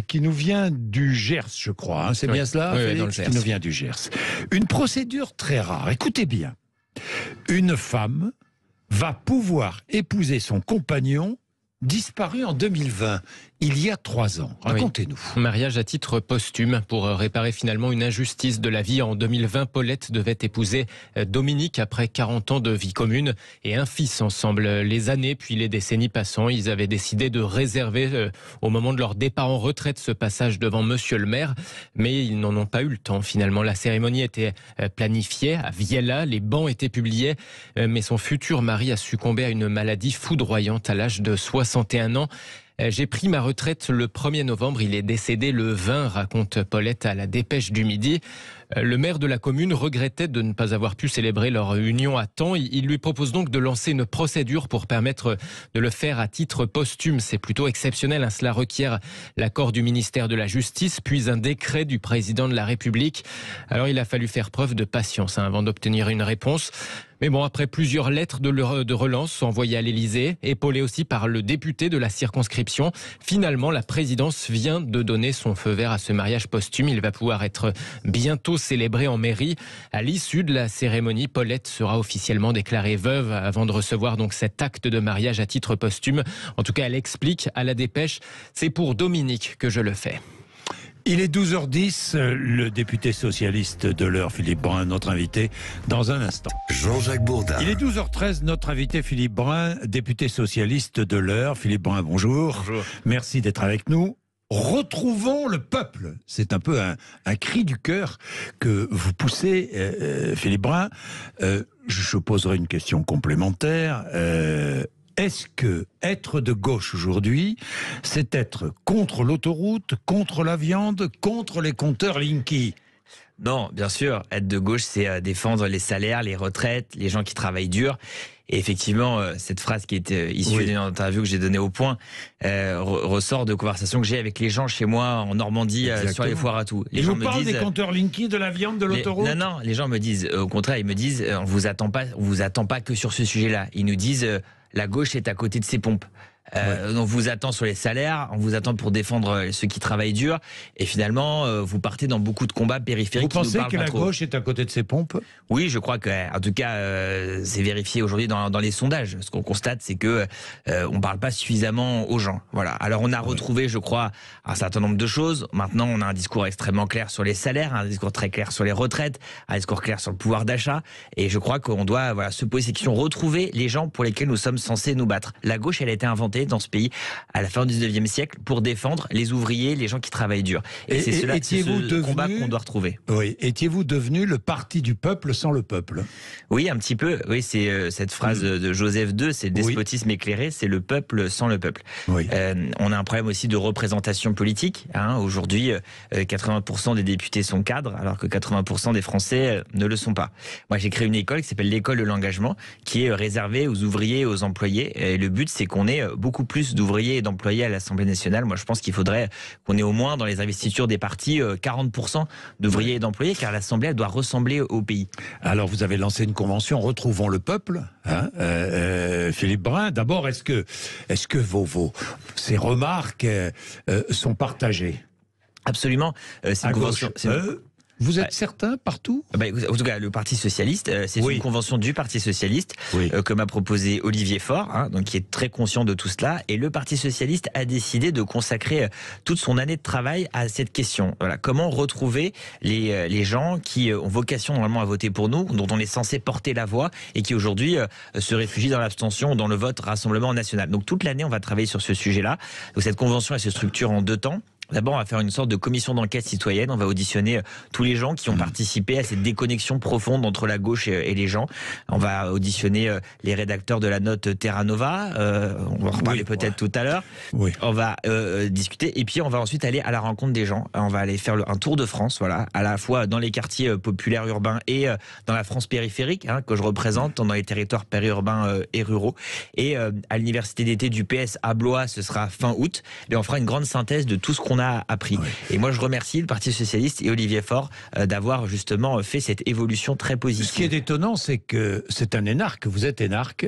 qui nous vient du Gers, je crois. Hein, c'est bien cela, Félix, dans le Gers. Qui nous vient du Gers. Une procédure très rare. Écoutez bien. Une femme va pouvoir épouser son compagnon disparu en 2020, il y a 3 ans. Racontez-nous. Oui. Mariage à titre posthume pour réparer finalement une injustice de la vie. En 2020, Paulette devait épouser Dominique après 40 ans de vie commune et un fils ensemble. Les années puis les décennies passant, ils avaient décidé de réserver au moment de leur départ en retraite ce passage devant monsieur le maire, mais ils n'en ont pas eu le temps finalement. La cérémonie était planifiée à Viella, les bans étaient publiés, mais son futur mari a succombé à une maladie foudroyante à l'âge de 61 ans. J'ai pris ma retraite le 1er novembre, il est décédé le 20, raconte Paulette à la Dépêche du Midi. Le maire de la commune regrettait de ne pas avoir pu célébrer leur union à temps. Il lui propose donc de lancer une procédure pour permettre de le faire à titre posthume. C'est plutôt exceptionnel. Cela requiert l'accord du ministère de la Justice, puis un décret du président de la République. Alors il a fallu faire preuve de patience avant d'obtenir une réponse. Mais bon, après plusieurs lettres de relance envoyées à l'Élysée, épaulées aussi par le député de la circonscription, finalement la présidence vient de donner son feu vert à ce mariage posthume. Il va pouvoir être bientôt célébré en mairie. À l'issue de la cérémonie, Paulette sera officiellement déclarée veuve avant de recevoir donc cet acte de mariage à titre posthume. En tout cas, elle explique à la Dépêche, c'est pour Dominique que je le fais. Il est 12h10, le député socialiste de l'Eure, Philippe Brun, notre invité, dans un instant. Jean-Jacques Bourdin. Il est 12h13, notre invité Philippe Brun, député socialiste de l'Eure. Philippe Brun, bonjour. Bonjour. Merci d'être avec nous. Retrouvons le peuple. C'est un peu un cri du cœur que vous poussez, Philippe Brun. Je poserai une question complémentaire. Est-ce que être de gauche aujourd'hui, c'est être contre l'autoroute, contre la viande, contre les compteurs Linky ? Non, bien sûr, être de gauche, c'est défendre les salaires, les retraites, les gens qui travaillent dur. Et effectivement, cette phrase qui est issue d'une interview que j'ai donnée au Point ressort de conversations que j'ai avec les gens chez moi en Normandie sur les foires à tout. Les gens me disent des compteurs Linky, de la viande, de l'autoroute. Non, les gens me disent, au contraire, ils me disent, on vous attend pas que sur ce sujet-là. Ils nous disent, la gauche est à côté de ses pompes. On vous attend sur les salaires, on vous attend pour défendre ceux qui travaillent dur, et finalement vous partez dans beaucoup de combats périphériques. Vous pensez que la gauche est à côté de ses pompes? Oui, je crois que, en tout cas, c'est vérifié aujourd'hui dans les sondages. Ce qu'on constate, c'est que on parle pas suffisamment aux gens. Voilà. Alors on a retrouvé, je crois, un certain nombre de choses. Maintenant, on a un discours extrêmement clair sur les salaires, un discours très clair sur les retraites, un discours clair sur le pouvoir d'achat, et je crois qu'on doit se poser ces questions, retrouver les gens pour lesquels nous sommes censés nous battre. La gauche, elle a été inventée dans ce pays à la fin du 19e siècle pour défendre les ouvriers, les gens qui travaillent dur. Et c'est ce combat qu'on doit retrouver. Oui. Étiez-vous devenu le parti du peuple sans le peuple? Oui, un petit peu. Oui, c'est cette phrase de Joseph II, c'est le despotisme éclairé, c'est le peuple sans le peuple. Oui. On a un problème aussi de représentation politique. Aujourd'hui, 80% des députés sont cadres, alors que 80% des Français ne le sont pas. Moi, j'ai créé une école qui s'appelle l'école de l'engagement, qui est réservée aux ouvriers et aux employés. Et le but, c'est qu'on ait beaucoup plus d'ouvriers et d'employés à l'Assemblée nationale. Moi, je pense qu'il faudrait qu'on ait au moins dans les investitures des partis 40% d'ouvriers et d'employés, car l'Assemblée doit ressembler au pays. Alors, vous avez lancé une convention, Retrouvons le peuple, Philippe Brun. D'abord, est-ce que ces remarques sont partagées? Absolument. C'est une convention. Vous êtes certain partout? En tout cas, le Parti Socialiste, c'est une convention du Parti Socialiste que m'a proposé Olivier Faure, donc qui est très conscient de tout cela. Et le Parti Socialiste a décidé de consacrer toute son année de travail à cette question. Voilà, comment retrouver les gens qui ont vocation normalement à voter pour nous, dont on est censé porter la voix et qui aujourd'hui se réfugient dans l'abstention ou dans le vote Rassemblement national. Donc toute l'année, on va travailler sur ce sujet-là. Donc cette convention, elle se structure en 2 temps. D'abord, on va faire une sorte de commission d'enquête citoyenne. On va auditionner tous les gens qui ont participé à cette déconnexion profonde entre la gauche et les gens. On va auditionner les rédacteurs de la note Terra Nova. On va en reparler peut-être tout à l'heure. On va discuter. Et puis, on va ensuite aller à la rencontre des gens. On va aller faire un tour de France, voilà, à la fois dans les quartiers populaires urbains et dans la France périphérique, que je représente, dans les territoires périurbains et ruraux. Et à l'université d'été du PS à Blois, ce sera fin août. Et on fera une grande synthèse de tout ce qu'on a appris. Et moi, je remercie le Parti Socialiste et Olivier Faure d'avoir justement fait cette évolution très positive. Ce qui est étonnant, c'est que c'est un énarque, vous êtes énarque,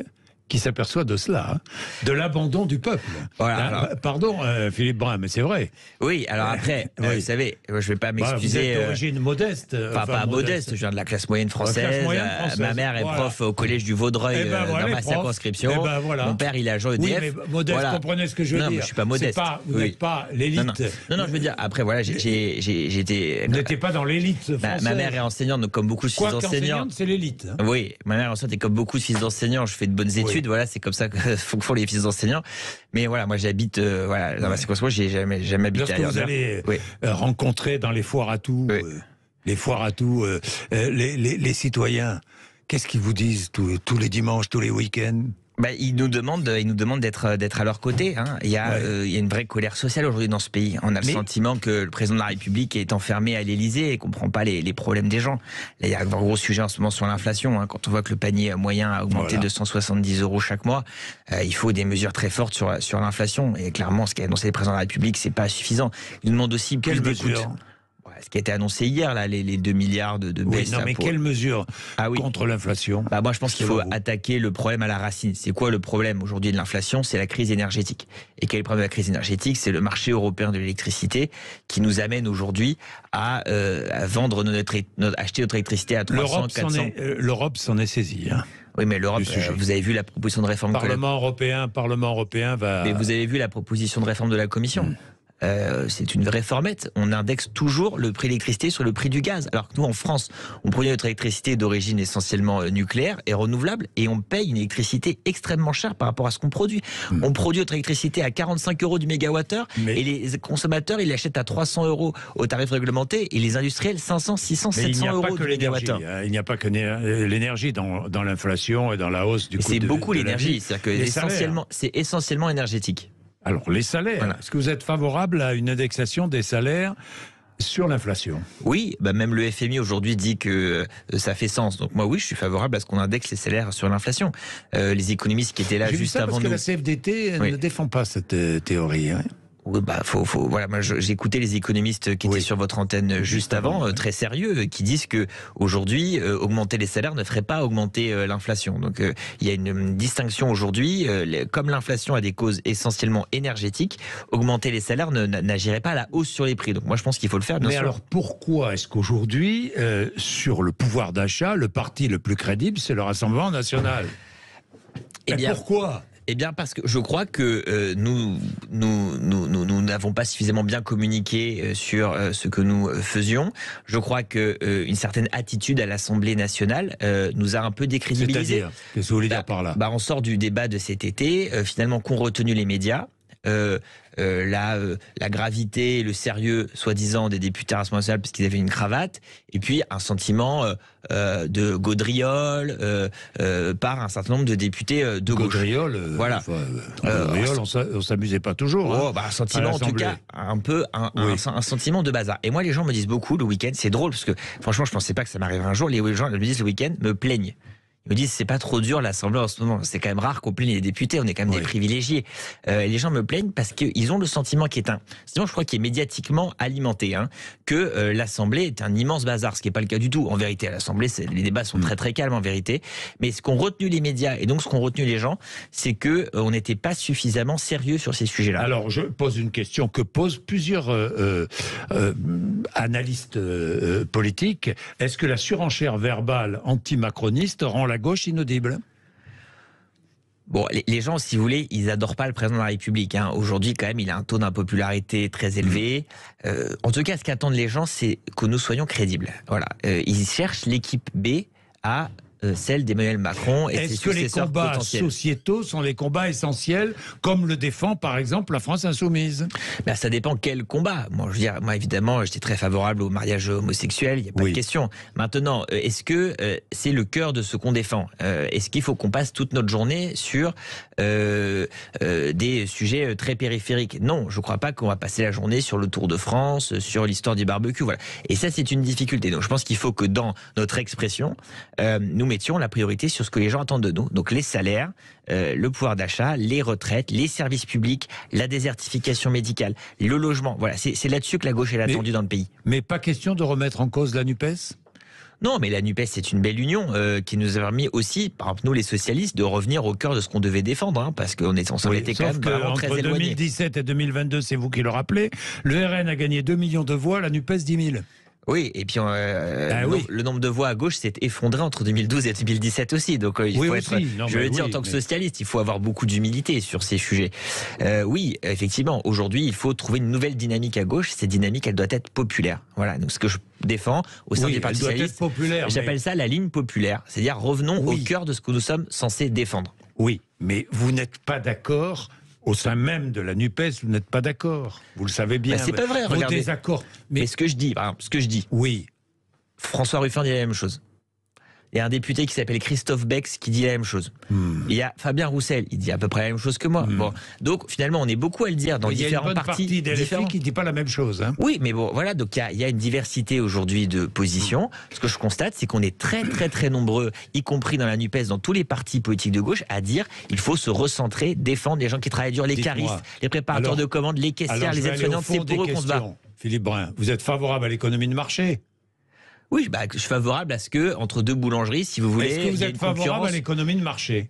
qui s'aperçoit de cela, de l'abandon du peuple. Voilà, pardon, Philippe Brun, mais c'est vrai. Oui, alors après, vous savez, je ne vais pas m'excuser. Vous êtes d'origine modeste. Pas modeste, je viens de la classe moyenne française. Ma mère est prof au collège du Vaudreuil dans ma circonscription. Mon père, il est agent EDF. Oui, mais modeste, comprenez ce que je veux dire. Non, mais je ne suis pas modeste. Vous n'êtes pas l'élite. Non, je veux dire, après, voilà, j'étais... Vous n'étiez pas dans l'élite française. Ma mère est enseignante, donc comme beaucoup de fils d'enseignants. C'est l'élite. Oui, ma mère est enseignante et comme beaucoup de fils d'enseignants, je fais de bonnes études. Voilà, c'est comme ça que font les fils d'enseignants. Mais voilà, moi j'habite dans ma circonscription, j'ai jamais habité ailleurs. Lorsque vous allez rencontrer dans les foires à tout, les citoyens, qu'est-ce qu'ils vous disent tous les dimanches, tous les week-ends? Ils nous demandent d'être à leur côté. Il y a une vraie colère sociale aujourd'hui dans ce pays. On a le sentiment que le président de la République est enfermé à l'Élysée et comprend pas les problèmes des gens. Là, il y a un gros sujet en ce moment sur l'inflation. Quand on voit que le panier moyen a augmenté de 170 € chaque mois, il faut des mesures très fortes sur l'inflation. Et clairement, ce qu'a annoncé le président de la République, c'est pas suffisant. Il nous demande aussi plus d'écoute. Ce qui a été annoncé hier, là, les 2 milliards de baisse. Oui, quelles mesures contre l'inflation? Moi, je pense qu'il faut attaquer le problème à la racine. C'est quoi le problème aujourd'hui de l'inflation? C'est la crise énergétique. Et quel est le problème de la crise énergétique? C'est le marché européen de l'électricité qui nous amène aujourd'hui à vendre acheter notre électricité à 300, 400... L'Europe s'en est saisie. Oui, mais l'Europe, vous avez vu la proposition de réforme... Parlement européen va... Mais vous avez vu la proposition de réforme de la Commission c'est une vraie formette. On indexe toujours le prix de l'électricité sur le prix du gaz. Alors que nous, en France, on produit notre électricité d'origine essentiellement nucléaire et renouvelable et on paye une électricité extrêmement chère par rapport à ce qu'on produit. On produit notre électricité à 45 € du mégawattheure et les consommateurs, ils l'achètent à 300 € au tarif réglementé et les industriels 500, 600, 700 € du mégawattheure. Il n'y a pas que l'énergie dans l'inflation et dans la hausse du coût de l'énergie. C'est beaucoup l'énergie. C'est-à-dire que c'est essentiellement énergétique. Alors, les salaires, est-ce que vous êtes favorable à une indexation des salaires sur l'inflation. Oui, même le FMI aujourd'hui dit que ça fait sens. Donc moi, oui, je suis favorable à ce qu'on indexe les salaires sur l'inflation. Les économistes qui étaient là juste avant nous... J'ai vu ça parce que la CFDT ne défend pas cette théorie. Hein. Oui, voilà, moi j'ai écouté les économistes qui étaient sur votre antenne juste avant, très sérieux, qui disent que aujourd'hui augmenter les salaires ne ferait pas augmenter l'inflation. Donc il y a une distinction aujourd'hui, comme l'inflation a des causes essentiellement énergétiques, augmenter les salaires n'agirait pas à la hausse sur les prix. Donc moi je pense qu'il faut le faire, bien sûr. Mais alors pourquoi est-ce qu'aujourd'hui, sur le pouvoir d'achat, le parti le plus crédible, c'est le Rassemblement national? Eh bien, pourquoi? Eh bien, parce que je crois que nous n'avons pas suffisamment bien communiqué sur ce que nous faisions. Je crois que une certaine attitude à l'Assemblée nationale nous a un peu décrédibilisés. C'est-à-dire, qu'est-ce que vous voulez dire par là? On sort du débat de cet été, finalement qu'ont retenu les médias. La gravité et le sérieux, soi-disant, des députés à l'Assemblée nationale parce qu'ils avaient une cravate, et puis un sentiment de gaudriole par un certain nombre de députés de gauche. Gaudriole, voilà. Gaudriole, on s'amusait pas toujours. Un sentiment, en tout cas, un sentiment de bazar. Et moi, les gens me disent beaucoup le week-end, c'est drôle parce que franchement, je pensais pas que ça m'arriverait un jour. Les gens me disent le week-end, me plaignent. Ils me disent c'est pas trop dur l'Assemblée en ce moment. C'est quand même rare qu'on plaigne les députés. On est quand même des privilégiés. Les gens me plaignent parce qu'ils ont le sentiment qui est je crois, qui est médiatiquement alimenté, que l'Assemblée est un immense bazar, ce qui n'est pas le cas du tout. En vérité, à l'Assemblée, les débats sont très très calmes en vérité. Mais ce qu'ont retenu les médias et donc ce qu'ont retenu les gens, c'est que on n'était pas suffisamment sérieux sur ces sujets-là. Alors je pose une question que posent plusieurs analystes politiques. Est-ce que la surenchère verbale anti-macroniste rend la gauche inaudible? Bon, les gens, si vous voulez, ils adorent pas le président de la République. Aujourd'hui, quand même, il a un taux d'impopularité très élevé. En tout cas, ce qu'attendent les gens, c'est que nous soyons crédibles. Voilà. Ils cherchent l'équipe B à celle d'Emmanuel Macron et ses successeurs potentiels. Est-ce que les combats sociétaux sont les combats essentiels, comme le défend par exemple la France insoumise? Ça dépend quel combat. Moi, évidemment, j'étais très favorable au mariage homosexuel, il n'y a pas de question. Maintenant, est-ce que c'est le cœur de ce qu'on défend? Est-ce qu'il faut qu'on passe toute notre journée sur des sujets très périphériques? Non, je ne crois pas qu'on va passer la journée sur le Tour de France, sur l'histoire du barbecue. Voilà. Et ça, c'est une difficulté. Donc, je pense qu'il faut que dans notre expression, nous mettions la priorité sur ce que les gens attendent de nous. Donc les salaires, le pouvoir d'achat, les retraites, les services publics, la désertification médicale, le logement. Voilà, c'est là-dessus que la gauche est attendue dans le pays. Mais pas question de remettre en cause la NUPES? Non, mais la NUPES, c'est une belle union qui nous a permis aussi, par exemple, nous les socialistes, de revenir au cœur de ce qu'on devait défendre, parce qu'on s'en était quand même vraiment très éloigné. Entre 2017 et 2022, c'est vous qui le rappelez, le RN a gagné 2 millions de voix, la NUPES 10 000. Oui, et puis le nombre de voix à gauche s'est effondré entre 2012 et 2017 aussi. Donc il faut en tant que socialiste, il faut avoir beaucoup d'humilité sur ces sujets. Oui, effectivement, aujourd'hui, il faut trouver une nouvelle dynamique à gauche. Cette dynamique, elle doit être populaire. Voilà, donc ce que je défends au sein du Parti socialiste, j'appelle ça la ligne populaire. C'est-à-dire revenons au cœur de ce que nous sommes censés défendre. Oui, mais vous n'êtes pas d'accord. Au sein même de la NUPES, vous n'êtes pas d'accord. Vous le savez bien. C'est pas vrai, regardez. Désaccords. Mais ce que je dis, oui. François Ruffin dit la même chose. Il y a un député qui s'appelle Christophe Bex qui dit la même chose. Il y a Fabien Roussel, il dit à peu près la même chose que moi. Bon, donc finalement, on est beaucoup à le dire dans différents partis. Il y a une bonne partie d'LFI qui ne dit pas la même chose. Oui, mais bon, voilà, donc il y a une diversité aujourd'hui de positions. Ce que je constate, c'est qu'on est très très très nombreux, y compris dans la NUPES, dans tous les partis politiques de gauche, à dire il faut se recentrer, défendre les gens qui travaillent dur, les caristes, les préparateurs de commandes, les caissières, les aides-soignantes, c'est pour eux qu'on se bat. Philippe Brun, vous êtes favorable à l'économie de marché? Oui, je suis favorable à ce que, entre deux boulangeries, si vous voulez. Est-ce que vous êtes favorable à l'économie de marché?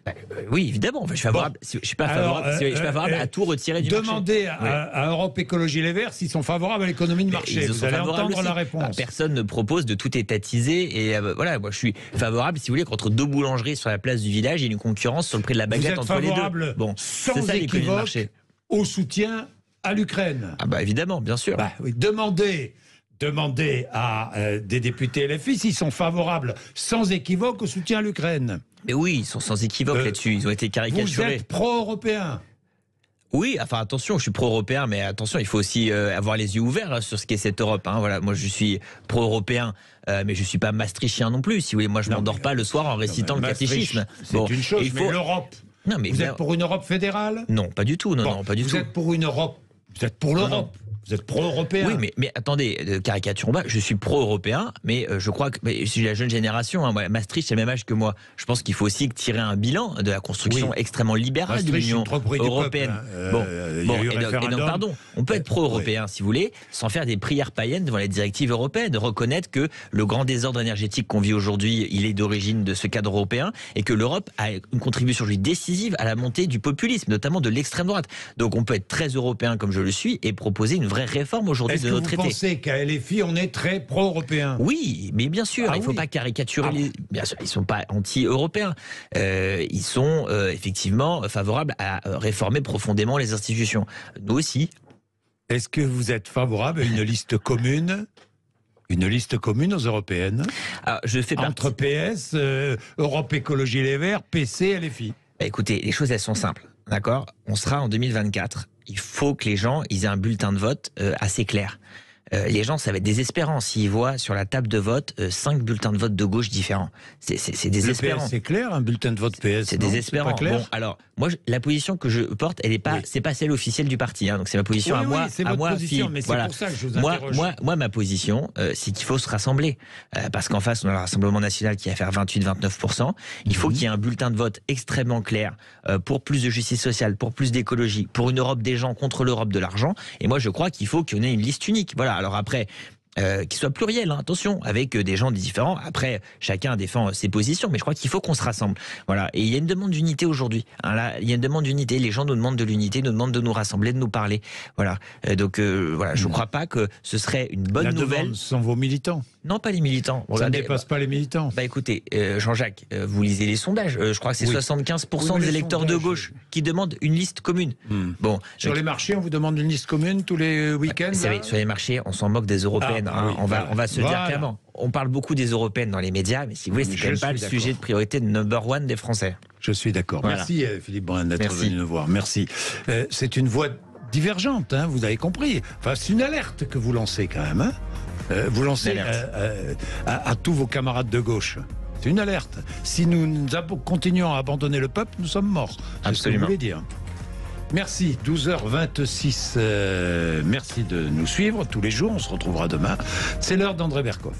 Oui, évidemment. Je suis favorable. Je suis pas favorable à tout retirer du marché. Demandez à Europe Écologie Les Verts s'ils sont favorables à l'économie de marché. Vous allez entendre la réponse. Personne ne propose de tout étatiser. Et voilà, moi je suis favorable, si vous voulez, qu'entre deux boulangeries sur la place du village, il y ait une concurrence sur le prix de la baguette entre les deux. Bon, sans équivoque au soutien à l'Ukraine. Ah bah évidemment, bien sûr. Oui, demandez à des députés LFI s'ils sont favorables sans équivoque au soutien à l'Ukraine. Mais oui, ils sont sans équivoque là-dessus, ils ont été caricaturés. Vous êtes pro-européen? Oui, enfin attention, je suis pro-européen, mais attention, il faut aussi avoir les yeux ouverts sur ce qu'est cette Europe. Voilà, moi je suis pro-européen, mais je suis pas maastrichtien non plus. Si vous voulez, moi je m'endors pas le soir en récitant le catéchisme. C'est une chose, mais l'Europe. Vous êtes pour une Europe fédérale? Non, pas du tout. Non, pas du tout. Vous êtes pour une Europe. Vous êtes pour l'Europe. Vous êtes pro-européen. Oui, mais attendez, caricature bas, je suis pro-européen, mais je crois que je suis la jeune génération. Hein, Maastricht, c'est le même âge que moi. Je pense qu'il faut aussi tirer un bilan de la construction extrêmement libérale de l'Union européenne. Et donc, pardon, on peut être pro-européen, si vous voulez, sans faire des prières païennes devant les directives européennes, reconnaître que le grand désordre énergétique qu'on vit aujourd'hui, il est d'origine de ce cadre européen, et que l'Europe a une contribution décisive à la montée du populisme, notamment de l'extrême droite. Donc on peut être très européen comme je le suis et proposer une vraie réforme aujourd'hui de nos traités. Est-ce que vous pensez qu'à LFI, on est très pro-européen? Oui, mais bien sûr, il ne faut pas caricaturer. Bien sûr, ils ne sont pas anti-européens. Ils sont effectivement favorables à réformer profondément les institutions. Nous aussi. Est-ce que vous êtes favorable à une liste commune? Une liste commune aux européennes? Je fais entre PS, Europe Écologie Les Verts, PC, LFI. Écoutez, les choses, elles sont simples. D'accord ? On sera en 2024. Il faut que les gens aient un bulletin de vote assez clair. Les gens, ça va être désespérant s'ils voient sur la table de vote 5 bulletins de vote de gauche différents. C'est désespérant. Le PS, c'est clair, un bulletin de vote PS. C'est désespérant. Bon, alors, moi, la position que je porte, elle est pas, c'est pas celle officielle du parti. Hein, donc c'est ma position à moi. C'est votre position, mais c'est pour ça que je vous interroge. Moi, ma position, c'est qu'il faut se rassembler, parce qu'en face, on a le Rassemblement national qui va faire 28-29%. Il faut qu'il y ait un bulletin de vote extrêmement clair pour plus de justice sociale, pour plus d'écologie, pour une Europe des gens contre l'Europe de l'argent. Et moi, je crois qu'il faut qu'on ait une liste unique. Voilà. Alors après, qu'il soit pluriel, hein, attention, avec des gens différents. Après, chacun défend ses positions, mais je crois qu'il faut qu'on se rassemble. Voilà. Et il y a une demande d'unité aujourd'hui. Hein, là, il y a une demande d'unité. Les gens nous demandent de l'unité, nous demandent de nous rassembler, de nous parler. Voilà. Donc, voilà, je ne crois pas que ce serait une bonne nouvelle. Demande sont vos militants? Non, pas les militants. Ça ne dépasse pas les militants. Écoutez, Jean-Jacques, vous lisez les sondages. Je crois que c'est 75% des électeurs de gauche qui demandent une liste commune. Bon, sur les marchés, on vous demande une liste commune tous les week-ends? Sur les marchés, on s'en moque des européennes. On va se le dire clairement. On parle beaucoup des européennes dans les médias, mais si vous voulez, c'est quand même pas le sujet de priorité number one des Français. Je suis d'accord. Voilà. Merci Philippe Brun d'être venu nous voir. Merci. C'est une voie divergente, hein, vous avez compris. Enfin, c'est une alerte que vous lancez quand même. Hein. Vous lancez à tous vos camarades de gauche. C'est une alerte. Si nous continuons à abandonner le peuple, nous sommes morts. C'est ce que vous voulez dire. Merci, 12h26. Merci de nous suivre tous les jours. On se retrouvera demain. C'est l'heure d'André Berkoff.